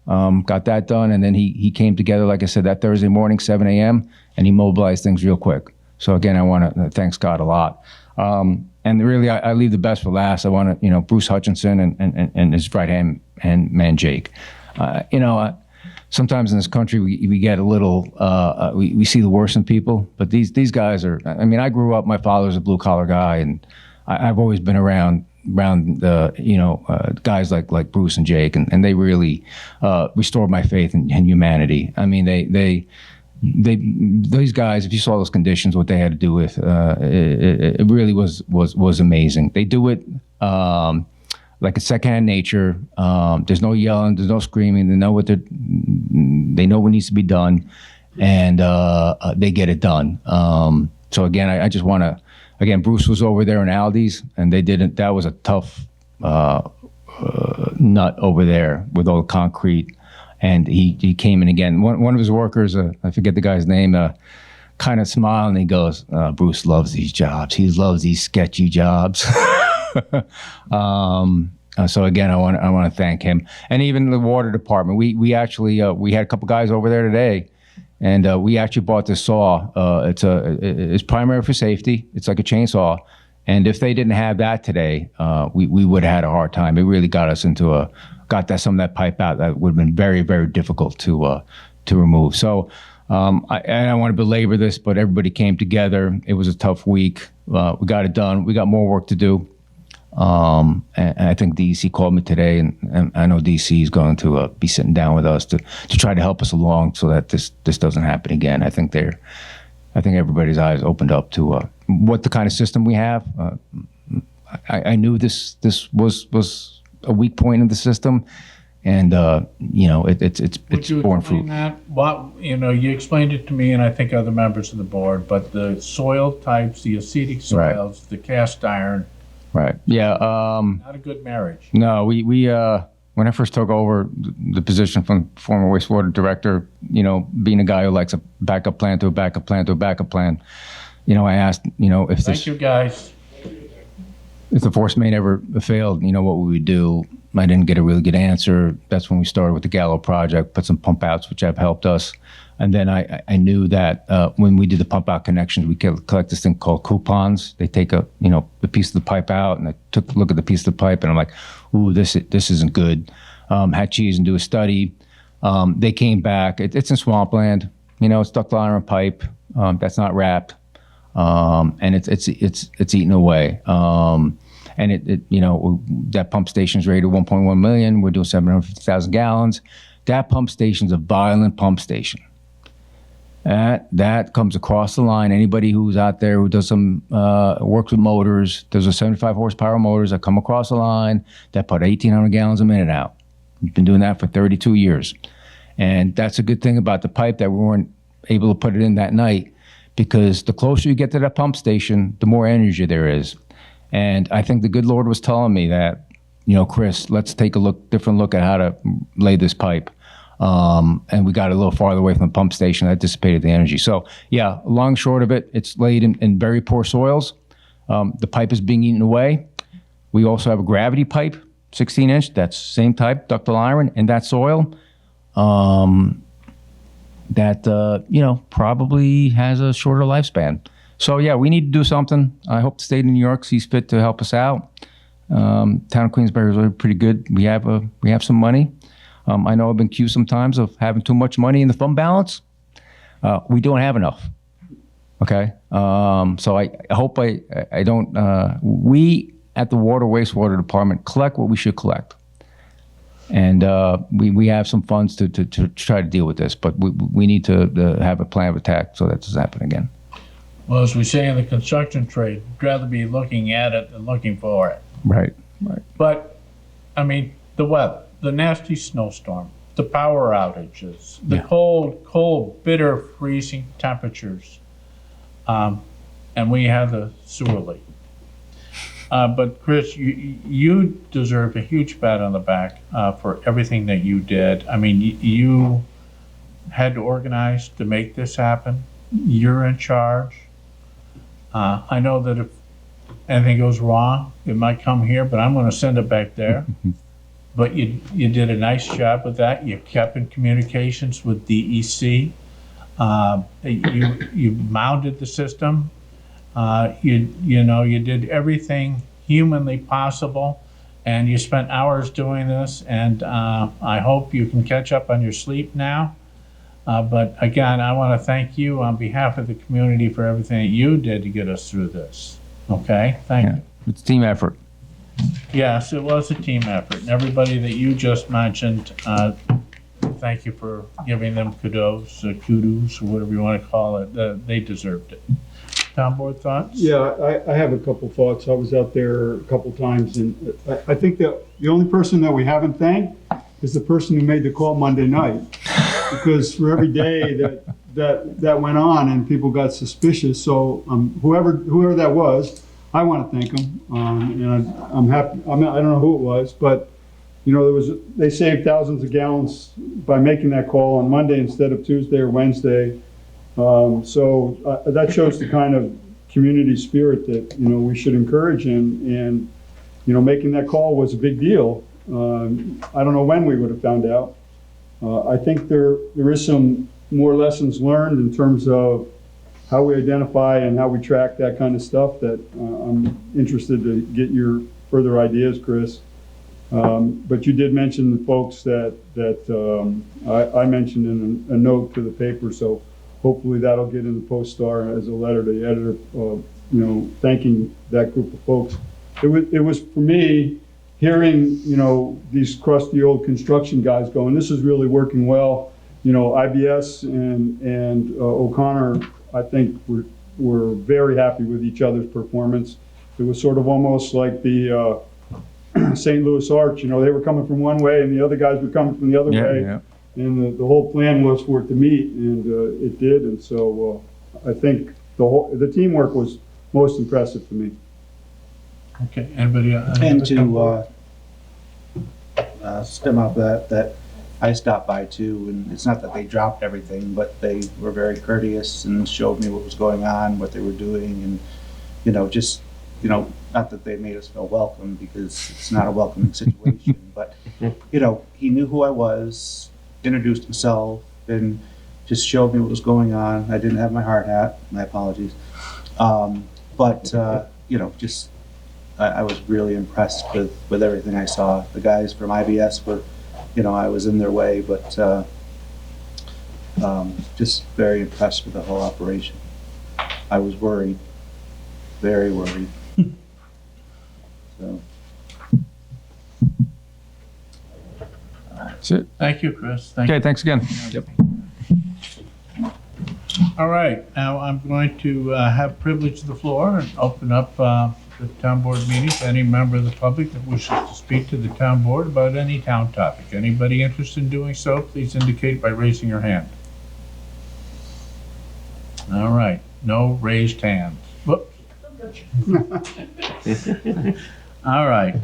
Got that done, and then he came together, like I said, that Thursday morning, 7 a.m., and he mobilized things real quick. So again, I want to thank Scott a lot. And really, I leave the best for last. I want to, Bruce Hutchinson and his right-hand man, Jake. Sometimes in this country, we get a little, we see the worst in people, but these guys are, I grew up, my father's a blue-collar guy, and I've always been around guys like Bruce and Jake, and they really restored my faith in humanity. These guys, if you saw those conditions, what they had to do with, it really was amazing. They do it like a secondhand nature. There's no yelling, there's no screaming. They know what needs to be done, and they get it done. So again, I just want to. Again, Bruce was over there in Aldi's, and they didn't. That was a tough nut over there with all the concrete. And he came in again. One of his workers, I forget the guy's name, kind of smiled and he goes, "Bruce loves these jobs. He loves these sketchy jobs." So again, I want to thank him, and even the water department. We actually we had a couple guys over there today. And we actually bought this saw. It's primary for safety. It's like a chainsaw. And if they didn't have that today, we would have had a hard time. It really got us into some of that pipe out that would have been very, very difficult to remove. So I don't want to belabor this, but everybody came together. It was a tough week. We got it done. We got more work to do. And I think DC called me today, and I know DC is going to be sitting down with us to try to help us along so that this doesn't happen again. I think everybody's eyes opened up to what the kind of system we have. I knew this was a weak point in the system, and it's borne fruit. You explained it to me, and I think other members of the board. But the soil types, the acetic soils, the cast iron. Right. Yeah. Not a good marriage. No, we when I first took over the position from former wastewater director, being a guy who likes a backup plan to a backup plan to a backup plan, I asked, if Thank you guys. If the force main ever failed, what would we do? I didn't get a really good answer. That's when we started with the Gallo project, put some pump outs, which have helped us. And then I knew that when we did the pump out connections, we collect this thing called coupons. They take a piece of the pipe out, and I took a look at the piece of the pipe, and I'm like, ooh, this isn't good. Had Cheese and do a study. They came back. It's in swampland. It's ductile iron pipe. That's not wrapped, and it's eaten away. And that pump station's rated 1.1 million. We're doing 750,000 gallons. That pump station's a violent pump station. That comes across the line. Anybody who's out there who does some works with motors, there's a 75 horsepower motors that come across the line that put 1,800 gallons a minute out. We've been doing that for 32 years. And that's a good thing about the pipe, that we weren't able to put it in that night, because the closer you get to that pump station, the more energy there is. And I think the good Lord was telling me that, Chris, let's take a different look at how to lay this pipe. And we got a little farther away from the pump station. That dissipated the energy. So yeah, long short of it, it's laid in very poor soils. The pipe is being eaten away. We also have a gravity pipe, 16-inch. That's same type, ductile iron, in that soil. That probably has a shorter lifespan. So yeah, we need to do something. I hope the state of New York sees fit to help us out. Town of Queensbury is really pretty good. We have some money. I know I've been accused sometimes of having too much money in the fund balance. We don't have enough. Okay. So I hope I don't. We at the wastewater department collect what we should collect, and we have some funds to try to deal with this. But we need to have a plan of attack so that doesn't happen again. Well, as we say in the construction trade, I'd rather be looking at it than looking for it. Right. But the weather. The nasty snowstorm, the power outages, the cold, bitter, freezing temperatures, and we have the sewer leak. But Chris, you deserve a huge pat on the back for everything that you did. You had to organize to make this happen. You're in charge. I know that if anything goes wrong, it might come here, but I'm gonna send it back there. But you did a nice job with that. You kept in communications with DEC. You mounted the system. You did everything humanly possible, and you spent hours doing this, and I hope you can catch up on your sleep now. But again, I want to thank you on behalf of the community for everything that you did to get us through this. Okay, thank you. It's a team effort. Yes, it was a team effort, and everybody that you just mentioned, thank you for giving them kudos, or whatever you want to call it. They deserved it. Town board thoughts? Yeah, I have a couple thoughts. I was out there a couple times, and I think that the only person that we haven't thanked is the person who made the call Monday night. Because for every day that went on and people got suspicious, so whoever that was, I want to thank them, and I'm happy. I don't know who it was, but they saved thousands of gallons by making that call on Monday instead of Tuesday or Wednesday. So that shows the kind of community spirit that we should encourage, and making that call was a big deal. I don't know when we would have found out. I think there is some more lessons learned in terms of how we identify and how we track that kind of stuff that I'm interested to get your further ideas, Chris. But you did mention the folks that I mentioned in a note to the paper, so hopefully that'll get in the Post-Star as a letter to the editor, thanking that group of folks. It was for me, hearing, these crusty old construction guys going, this is really working well. IBS and O'Connor, I think, were very happy with each other's performance. It was sort of almost like the St. Louis Arch. They were coming from one way and the other guys were coming from the other way. Yeah. And the whole plan was for it to meet, and it did. And so I think the teamwork was most impressive to me. Okay, anybody else? And to stem off that I stopped by too, and it's not that they dropped everything, but they were very courteous and showed me what was going on, what they were doing, and just not that they made us feel welcome, because it's not a welcoming situation, but he knew who I was, introduced himself, and just showed me what was going on. I didn't have my hard hat, my apologies, but I was really impressed with everything I saw. The guys from IBS were, I was in their way, but just very impressed with the whole operation. I was worried, very worried. So. That's it. Thank you, Chris. Okay, thanks again. Yep. All right, now I'm going to have privilege of the floor and open up the town board meeting to any member of the public that wishes to speak to the town board about any town topic. Anybody interested in doing so, please indicate by raising your hand. All right, no raised hands. Whoops. All right,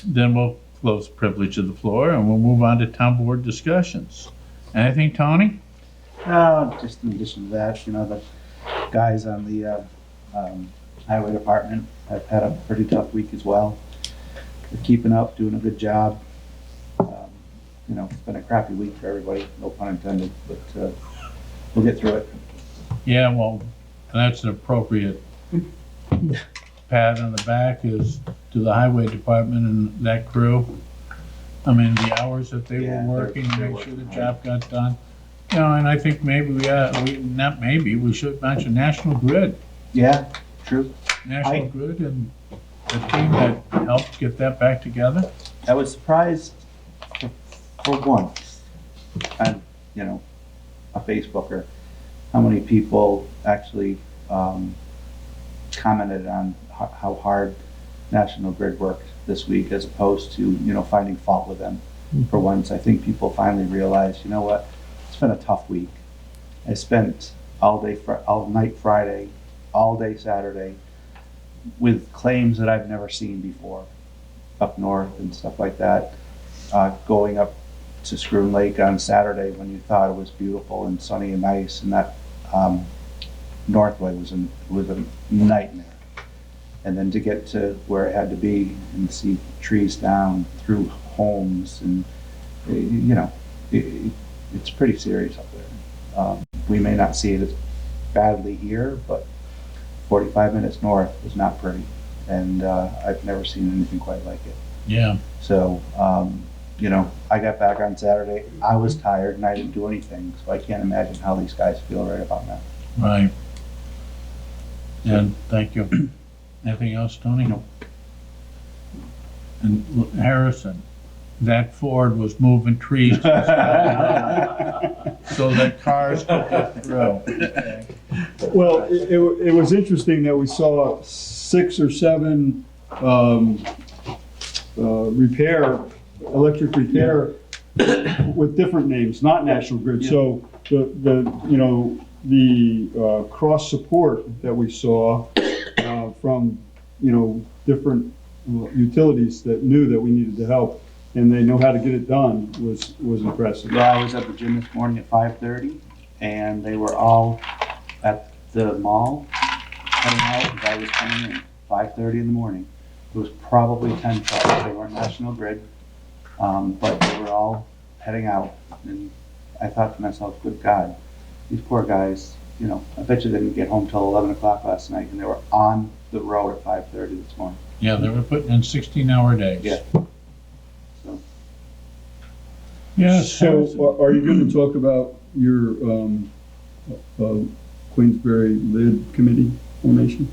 then we'll close privilege of the floor and we'll move on to town board discussions. Anything, Tony? Just in addition to that, the guys on the highway department have had a pretty tough week as well. They're keeping up, doing a good job. It's been a crappy week for everybody, no pun intended, but we'll get through it. Yeah, well, that's an appropriate pat on the back is to the highway department and that crew. I mean, the hours that they were working to make sure the job got done. And I think maybe we should mention National Grid. Yeah, true. National Grid and the team that helped get that back together. I was surprised for once, I'm, a Facebooker, how many people actually commented on how hard National Grid worked this week, as opposed to, finding fault with them. For once, I think people finally realized, you know what, it's been a tough week. I spent all night Friday, all day Saturday, with claims that I've never seen before, up north and stuff like that. Going up to Scroon Lake on Saturday when you thought it was beautiful and sunny and nice, and that Northway was a nightmare. And then to get to where it had to be and see trees down through homes and, you know, it's pretty serious up there. We may not see it as badly here, but 45 minutes north is not pretty. And I've never seen anything quite like it. Yeah. So, you know, I got back on Saturday. I was tired and I didn't do anything. So I can't imagine how these guys feel right about now. Right. And thank you. Anything else, Tony? No. And Harrison, that Ford was moving trees so that cars could get through. Well, it was interesting that we saw 6 or 7 electric repair with different names, not National Grid. Yeah. So the cross support that we saw from different utilities that knew that we needed to help, and they know how to get it done was impressive. Well, I was at the gym this morning at 5:30, and they were all at the mall heading out as I was coming in. 5:30 in the morning. It was probably 10 trucks. They weren't National Grid, but they were all heading out. And I thought to myself, good God, these poor guys, you know, I bet you they didn't get home till 11 o'clock last night, and they were on the road at 5:30 this morning. Yeah, they were putting in 16-hour days. Yeah. So. Yes. So are you going to talk about your Queensbury Lid Committee formation?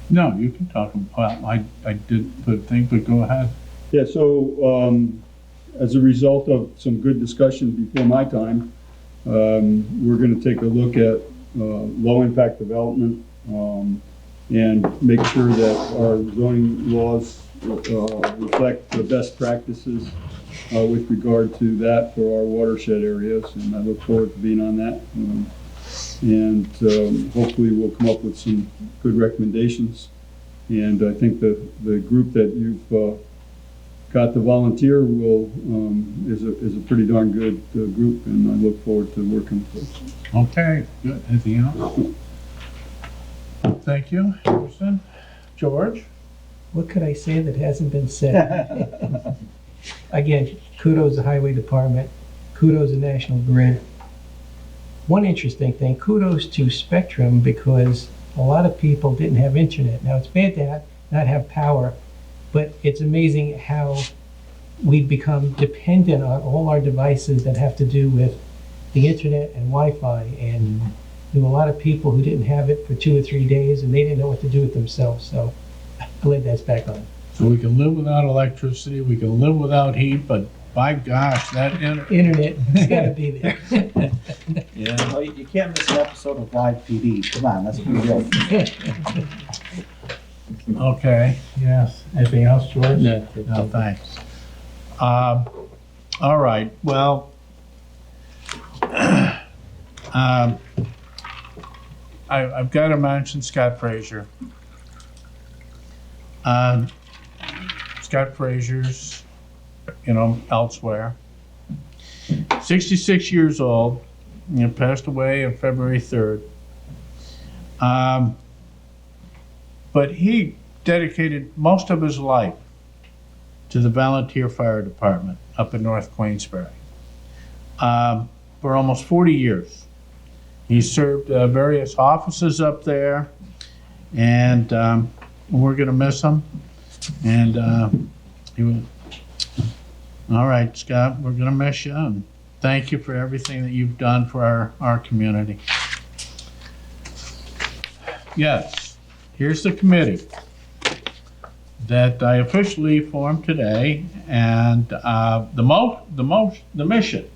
No, you can talk about, I did think, but go ahead. Yeah, so as a result of some good discussion before my time, we're going to take a look at low-impact development and make sure that our zoning laws reflect the best practices with regard to that for our watershed areas, and I look forward to being on that. And hopefully we'll come up with some good recommendations. And I think the group that you've got to volunteer is a pretty darn good group, and I look forward to working with it. Okay, good. Anything else? Thank you, Harrison. George? What could I say that hasn't been said? Again, kudos to the Highway Department, kudos to National Grid. One interesting thing, kudos to Spectrum, because a lot of people didn't have internet. Now, it's bad to not have power, but it's amazing how we've become dependent on all our devices that have to do with the internet and Wi-Fi. And there were a lot of people who didn't have it for 2 or 3 days, and they didn't know what to do with themselves. So glad that's back on. So we can live without electricity, we can live without heat, but by gosh, that Internet's got to be there. Yeah. Well, you can't miss an episode of Live PD. Come on, let's be real. Okay, yes. Anything else, George? No. No, thanks. All right, well, I've got to mention Scott Frazier. Scott Frazier's, elsewhere. 66 years old, passed away on February 3rd. But he dedicated most of his life to the volunteer fire department up in North Queensbury. For almost 40 years. He served various offices up there, and we're going to miss him. And he was, all right, Scott, we're going to miss you, and thank you for everything that you've done for our community. Yes, here's the committee that I officially formed today, and the mission.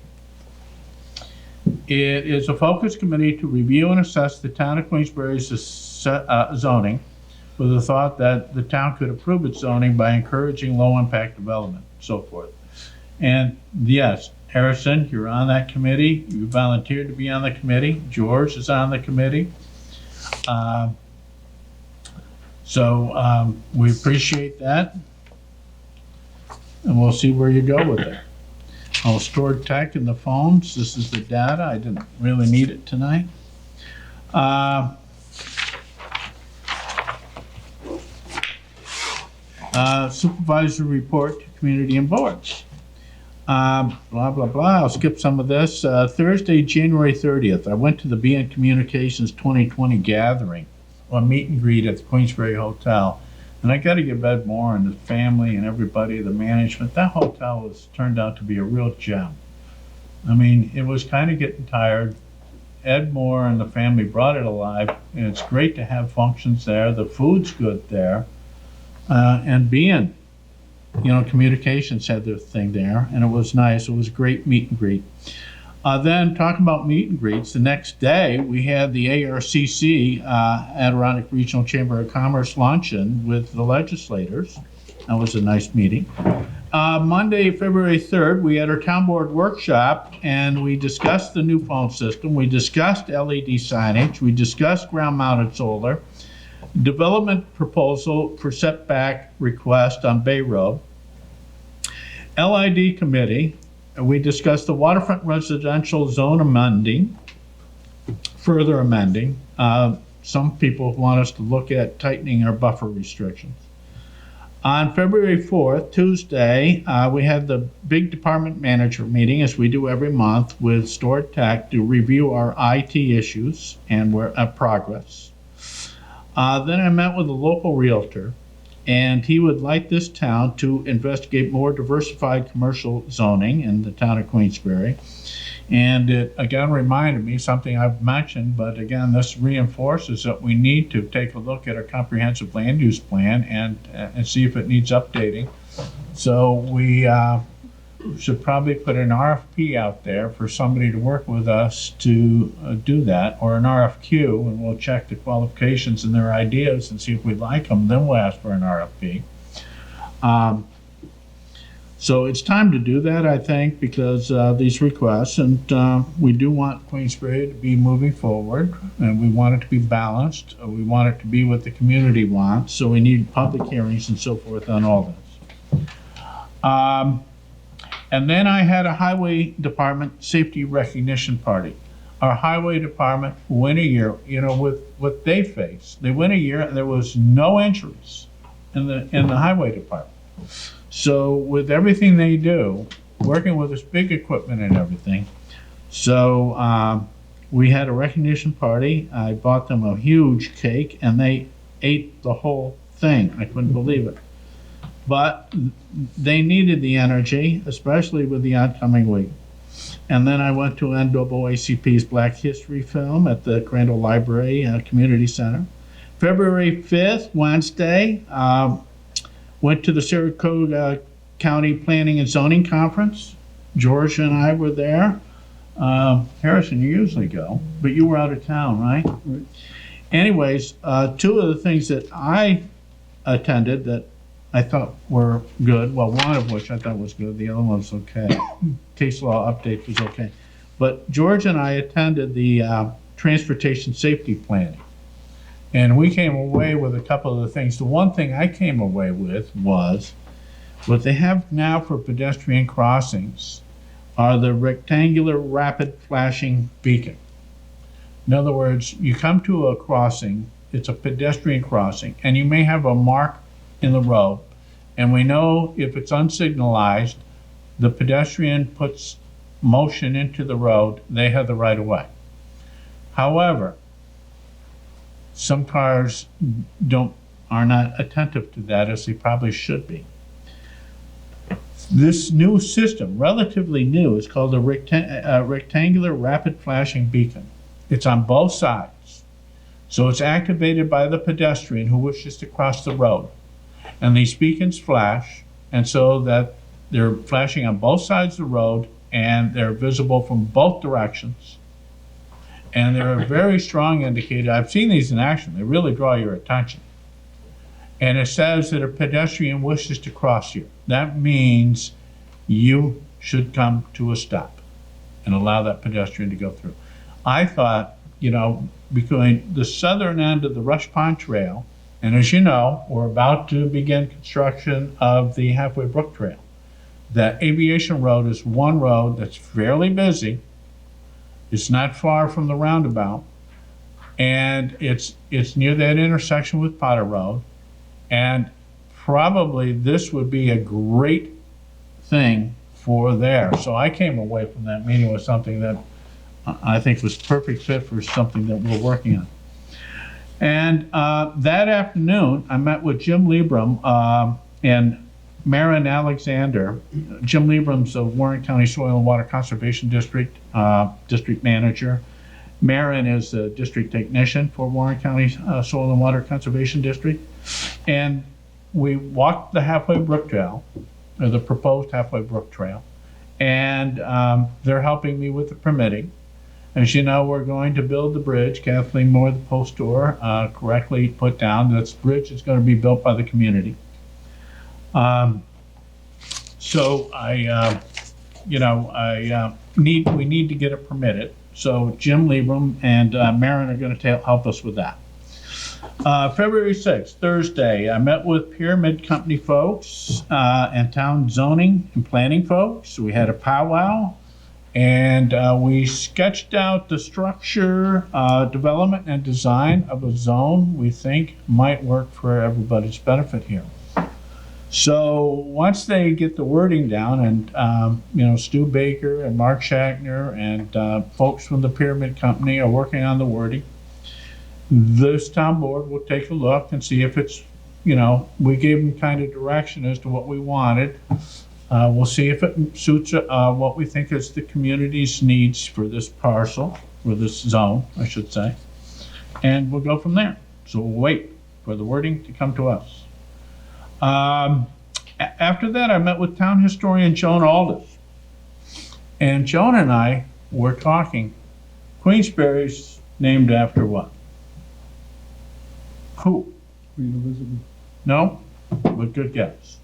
It is a focus committee to review and assess the town of Queensbury's zoning with the thought that the town could improve its zoning by encouraging low-impact development, so forth. And yes, Harrison, you're on that committee. You volunteered to be on the committee. George is on the committee. So we appreciate that. And we'll see where you go with it. I'll store tech in the phones. This is the data. I didn't really need it tonight. Supervisor report to community and boards. Blah, blah, blah. I'll skip some of this. Thursday, January 30th, I went to the BN Communications 2020 gathering, or meet and greet at the Queensbury Hotel. And I got to give Ed Moore and the family and everybody, the management, that hotel was turned out to be a real gem. I mean, it was kind of getting tired. Ed Moore and the family brought it alive, and it's great to have functions there. The food's good there. And being, communications had their thing there, and it was nice. It was a great meet and greet. Then talking about meet and greets, the next day we had the ARCC, Adirondack Regional Chamber of Commerce luncheon with the legislators. That was a nice meeting. Monday, February 3rd, we had our town board workshop, and we discussed the new phone system. We discussed LED signage. We discussed ground-mounted solar. Development proposal for setback request on Bay Road. LID committee, we discussed the waterfront residential zone amending, further amending. Some people want us to look at tightening our buffer restrictions. On February 4th, Tuesday, we had the big department manager meeting, as we do every month, with Stored Tech to review our IT issues and progress. Then I met with a local realtor, and he would like this town to investigate more diversified commercial zoning in the town of Queensbury. And it again reminded me something I've mentioned, but again, this reinforces that we need to take a look at our comprehensive land use plan and see if it needs updating. So we should probably put an RFP out there for somebody to work with us to do that, or an RFQ, and we'll check the qualifications and their ideas and see if we like them. Then we'll ask for an RFP. So it's time to do that, I think, because these requests, and we do want Queensbury to be moving forward, and we want it to be balanced. We want it to be what the community wants, so we need public hearings and so forth on all this. And then I had a highway department safety recognition party. Our highway department went a year, with what they faced. They went a year and there was no injuries in the highway department. So with everything they do, working with this big equipment and everything, so we had a recognition party. I bought them a huge cake and they ate the whole thing. I couldn't believe it. But they needed the energy, especially with the oncoming week. And then I went to NAACP's Black History Film at the Crandall Library Community Center. February 5th, Wednesday, went to the Saratoga County Planning and Zoning Conference. George and I were there. Harrison, you usually go, but you were out of town, right? Right. Anyways, two of the things that I attended that I thought were good, well, one of which I thought was good, the other one was okay. Case law update was okay. But George and I attended the transportation safety planning. And we came away with a couple of the things. The one thing I came away with was what they have now for pedestrian crossings are the rectangular rapid flashing beacon. In other words, you come to a crossing, it's a pedestrian crossing, and you may have a mark in the road, and we know if it's unsignalized, the pedestrian puts motion into the road, they have the right of way. However, some cars are not attentive to that as they probably should be. This new system, relatively new, is called a rectangular rapid flashing beacon. It's on both sides. So it's activated by the pedestrian who wishes to cross the road. And these beacons flash, and so that they're flashing on both sides of the road, and they're visible from both directions. And they're a very strong indicator. I've seen these in action. They really draw your attention. And it says that a pedestrian wishes to cross you. That means you should come to a stop and allow that pedestrian to go through. I thought, between the southern end of the Rush Pond Trail, and as you know, we're about to begin construction of the Halfway Brook Trail. That Aviation Road is one road that's fairly busy. It's not far from the roundabout, and it's near that intersection with Potter Road. And probably this would be a great thing for there. So I came away from that meeting with something that I think was perfect fit for something that we're working on. And that afternoon, I met with Jim Liebram and Marin Alexander. Jim Liebram's the Warren County Soil and Water Conservation District district manager. Marin is the district technician for Warren County Soil and Water Conservation District. And we walked the Halfway Brook Trail, or the proposed Halfway Brook Trail. And they're helping me with the permitting. As you know, we're going to build the bridge. Kathleen Moore, the poster, correctly put down this bridge is going to be built by the community. So we need to get it permitted. So Jim Liebram and Marin are going to help us with that. February 6th, Thursday, I met with Pyramid Company folks and town zoning and planning folks. We had a powwow. And we sketched out the structure, development, and design of a zone we think might work for everybody's benefit here. So once they get the wording down, and Stu Baker and Mark Shackner and folks from the Pyramid Company are working on the wording, this town board will take a look and see if it's, we gave them kind of direction as to what we wanted. We'll see if it suits what we think is the community's needs for this parcel, or this zone, I should say. And we'll go from there. So we'll wait for the wording to come to us. After that, I met with town historian Joan Aldis. And Joan and I were talking. Queensbury's named after what? Who? Queen Elizabeth. No? But good guess.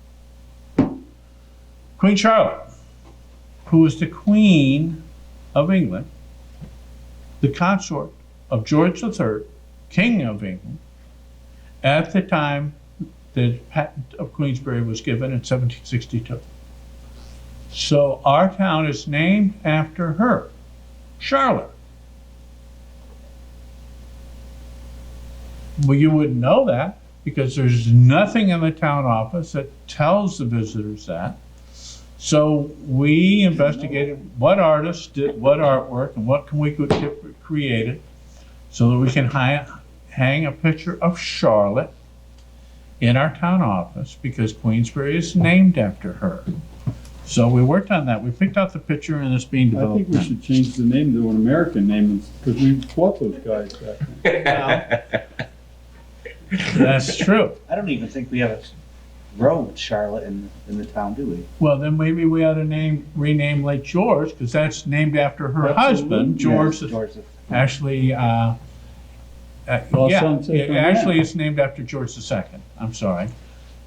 Queen Charlotte, who was the Queen of England, the consort of George III, King of England, at the time the patent of Queensbury was given in 1762. So our town is named after her, Charlotte. Well, you wouldn't know that because there's nothing in the town office that tells the visitors that. So we investigated what artists did what artwork and what can we get created so that we can hang a picture of Charlotte in our town office because Queensbury is named after her. So we worked on that. We picked out the picture and it's being developed. I think we should change the name to an American name because we fought those guys back then. That's true. I don't even think we have a road Charlotte in the town, do we? Well, then maybe we ought to rename Lake George because that's named after her husband, George. Yes, George. Actually, actually, it's named after George II. I'm sorry.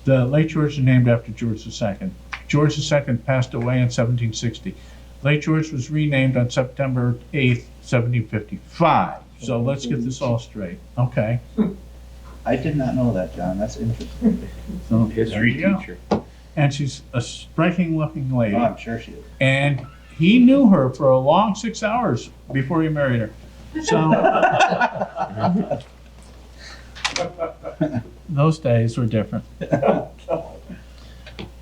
The Lake George is named after George II. George II passed away in 1760. Lake George was renamed on September 8th, 1755. So let's get this all straight. Okay. I did not know that, John. That's interesting. So History teacher. And she's a striking looking lady. Oh, I'm sure she is. And he knew her for a long 6 hours before he married her. So those days were different.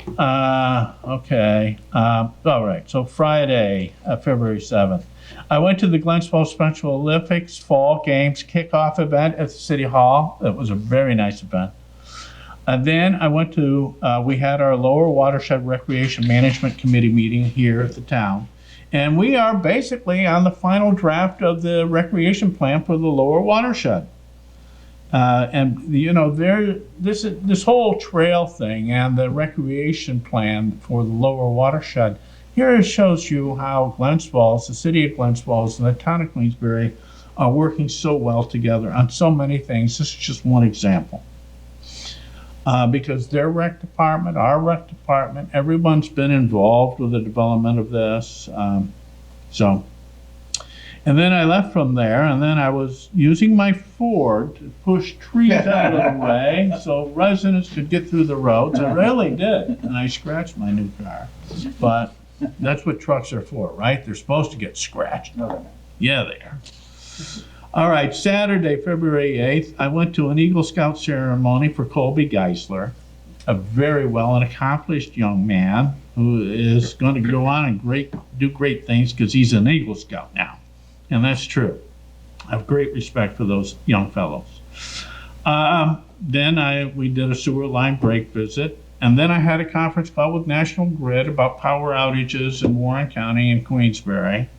Okay. All right. So Friday, February 7th. I went to the Glensville Special Olympics Fall Games kickoff event at the City Hall. It was a very nice event. And then I went to, we had our Lower Watershed Recreation Management Committee meeting here at the town. And we are basically on the final draft of the recreation plan for the Lower Watershed. This whole trail thing and the recreation plan for the Lower Watershed, here it shows you how Glens Falls, the city of Glens Falls, and the town of Queensbury are working so well together on so many things. This is just one example. Because their rec department, our rec department, everyone's been involved with the development of this. And then I left from there, and then I was using my Ford to push trees out of the way so residents could get through the roads. I really did, and I scratched my new car. But that's what trucks are for, right? They're supposed to get scratched. No. Yeah, they are. All right, Saturday, February 8th, I went to an Eagle Scout ceremony for Colby Geisler. a very well and accomplished young man who is going to go on and do great things because he's an Eagle Scout now. And that's true. I have great respect for those young fellows. Then we did a sewer line break visit. And then I had a conference call with National Grid about power outages in Warren County and Queensbury.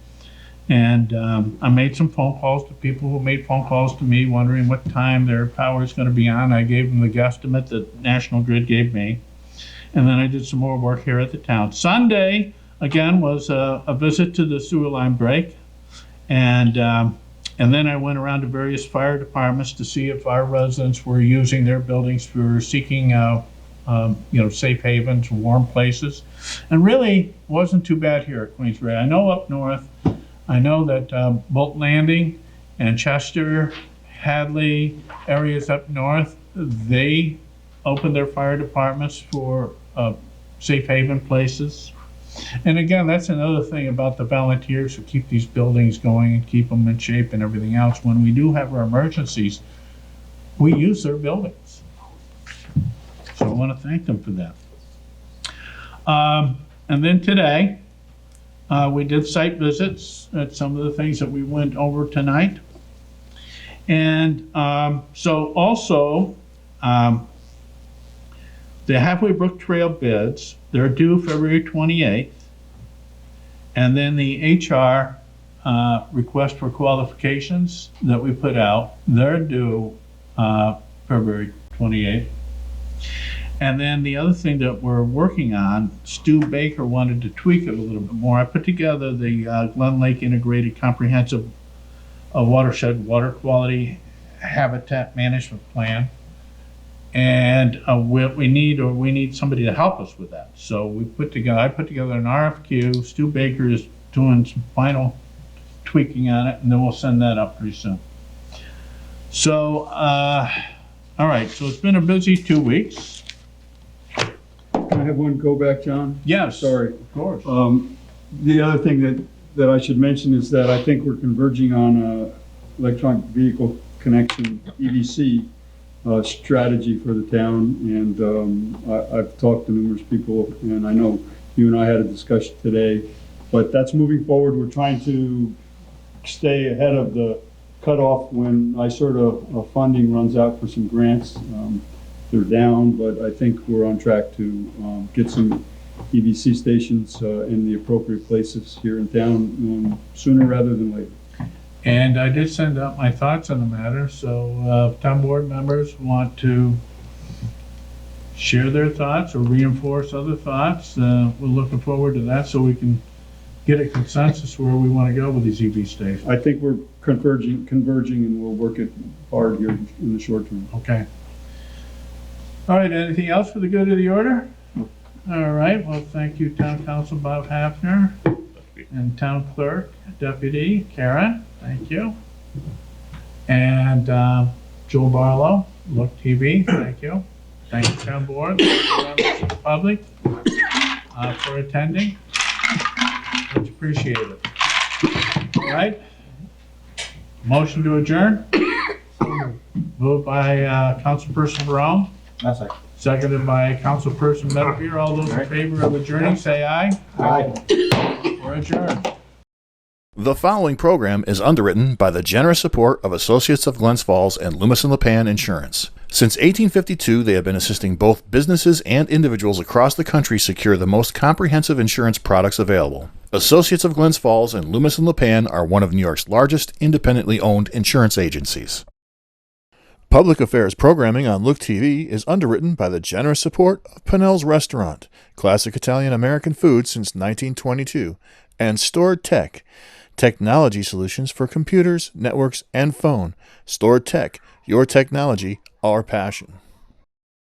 And I made some phone calls to people who made phone calls to me wondering what time their power is going to be on. I gave them the guesstimate that National Grid gave me. And then I did some more work here at the town. Sunday, again, was a visit to the sewer line break. And then I went around to various fire departments to see if our residents were using their buildings for seeking safe havens, warm places. And really wasn't too bad here at Queensbury. I know up north, I know that Bolt Landing and Chester, Hadley, areas up north, they opened their fire departments for safe haven places. And again, that's another thing about the volunteers who keep these buildings going and keep them in shape and everything else. When we do have our emergencies, we use their buildings. So I want to thank them for that. And then today, we did site visits at some of the things that we went over tonight. And so also, the Halfway Brook Trail bids, they're due February 28th. And then the HR request for qualifications that we put out, they're due February 28th. And then the other thing that we're working on, Stu Baker wanted to tweak it a little bit more. I put together the Glen Lake Integrated Comprehensive Watershed Water Quality Habitat Management Plan. And we need somebody to help us with that. So I put together an RFQ. Stu Baker is doing some final tweaking on it, and then we'll send that up pretty soon. So, all right, so it's been a busy 2 weeks. Can I have one go back, John? Yes. Sorry. Of course. The other thing that I should mention is that I think we're converging on electronic vehicle connection, EVC, strategy for the town. And I've talked to numerous people, and I know you and I had a discussion today, but that's moving forward. We're trying to stay ahead of the cutoff when NYSERDA funding runs out for some grants. They're down, but I think we're on track to get some EVC stations in the appropriate places here in town sooner rather than later. And I did send out my thoughts on the matter, so if town board members want to share their thoughts or reinforce other thoughts, we're looking forward to that so we can get a consensus where we want to go with these EV stations. I think we're converging, and we'll work it hard here in the short term. Okay. All right, anything else for the good of the order? All right, well, thank you, Town Council Bob Hafner and Town Clerk Deputy Karen. Thank you. And Joel Barlow, Look TV, thank you. Thank you, Town Board, thank you, members of the public for attending. Much appreciated. All right. Motion to adjourn. Moved by Councilperson Barone. Seconded by Councilperson Meadowbeer. All those in favor of adjourning, say aye. Aye. We're adjourned. The following program is underwritten by the generous support of Associates of Glens Falls and Loomis & Lipan Insurance. Since 1852, they have been assisting both businesses and individuals across the country secure the most comprehensive insurance products available. Associates of Glens Falls and Loomis & Lipan are one of New York's largest independently owned insurance agencies. Public Affairs programming on Look TV is underwritten by the generous support of Pinnell's Restaurant, classic Italian-American food since 1922, and Stored Tech, technology solutions for computers, networks, and phone. Stored Tech, your technology, our passion.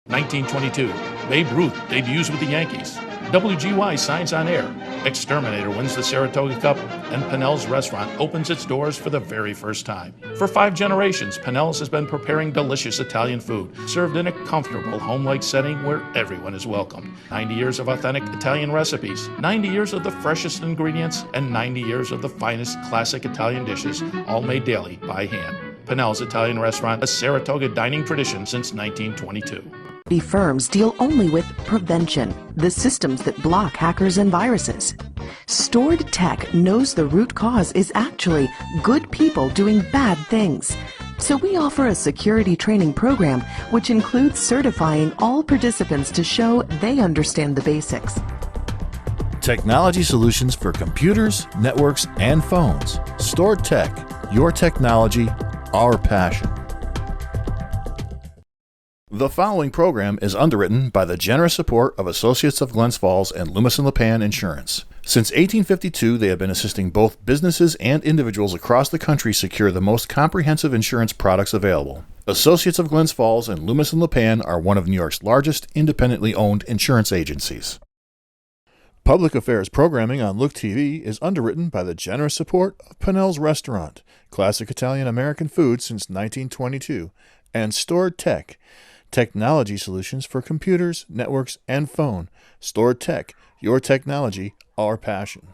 1922, Babe Ruth debuts with the Yankees. WGY signs on air. Exterminator wins the Saratoga Cup, and Pinnell's Restaurant opens its doors for the very first time. For 5 generations, Pinnell's has been preparing delicious Italian food, served in a comfortable, home-like setting where everyone is welcomed. 90 years of authentic Italian recipes, 90 years of the freshest ingredients, and 90 years of the finest classic Italian dishes, all made daily by hand. Pinnell's Italian Restaurant, a Saratoga dining tradition since 1922. Firms deal only with prevention, the systems that block hackers and viruses. Stored Tech knows the root cause is actually good people doing bad things. So we offer a security training program which includes certifying all participants to show they understand the basics. Technology solutions for computers, networks, and phones. Stored Tech, your technology, our passion. The following program is underwritten by the generous support of Associates of Glens Falls and Loomis & Lipan Insurance. Since 1852, they have been assisting both businesses and individuals across the country secure the most comprehensive insurance products available. Associates of Glens Falls and Loomis & Lipan are one of New York's largest independently owned insurance agencies. Public affairs programming on Look TV is underwritten by the generous support of Pinnell's Restaurant, classic Italian American food since 1922, and Stored Tech, technology solutions for computers, networks, and phone. Stored Tech, your technology, our passion.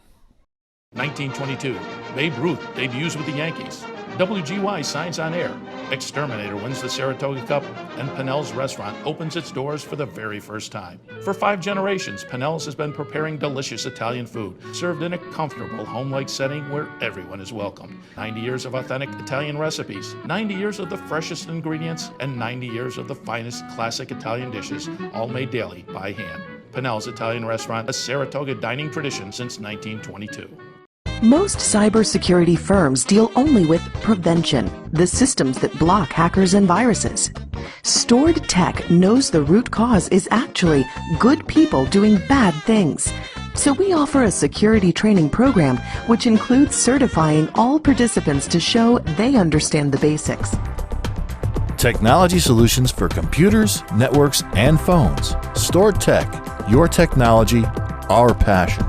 1922, Babe Ruth debuts with the Yankees. WGY signs on air. Exterminator wins the Saratoga Cup, and Pinnell's Restaurant opens its doors for the very first time. For 5 generations, Pinnell's has been preparing delicious Italian food, served in a comfortable, home-like setting where everyone is welcomed. 90 years of authentic Italian recipes, 90 years of the freshest ingredients, and 90 years of the finest classic Italian dishes, all made daily by hand. Pinnell's Italian Restaurant, a Saratoga dining tradition since 1922. Most cybersecurity firms deal only with prevention, the systems that block hackers and viruses. Stored Tech knows the root cause is actually good people doing bad things. So we offer a security training program which includes certifying all participants to show they understand the basics. Technology solutions for computers, networks, and phones. Stored Tech, your technology, our passion.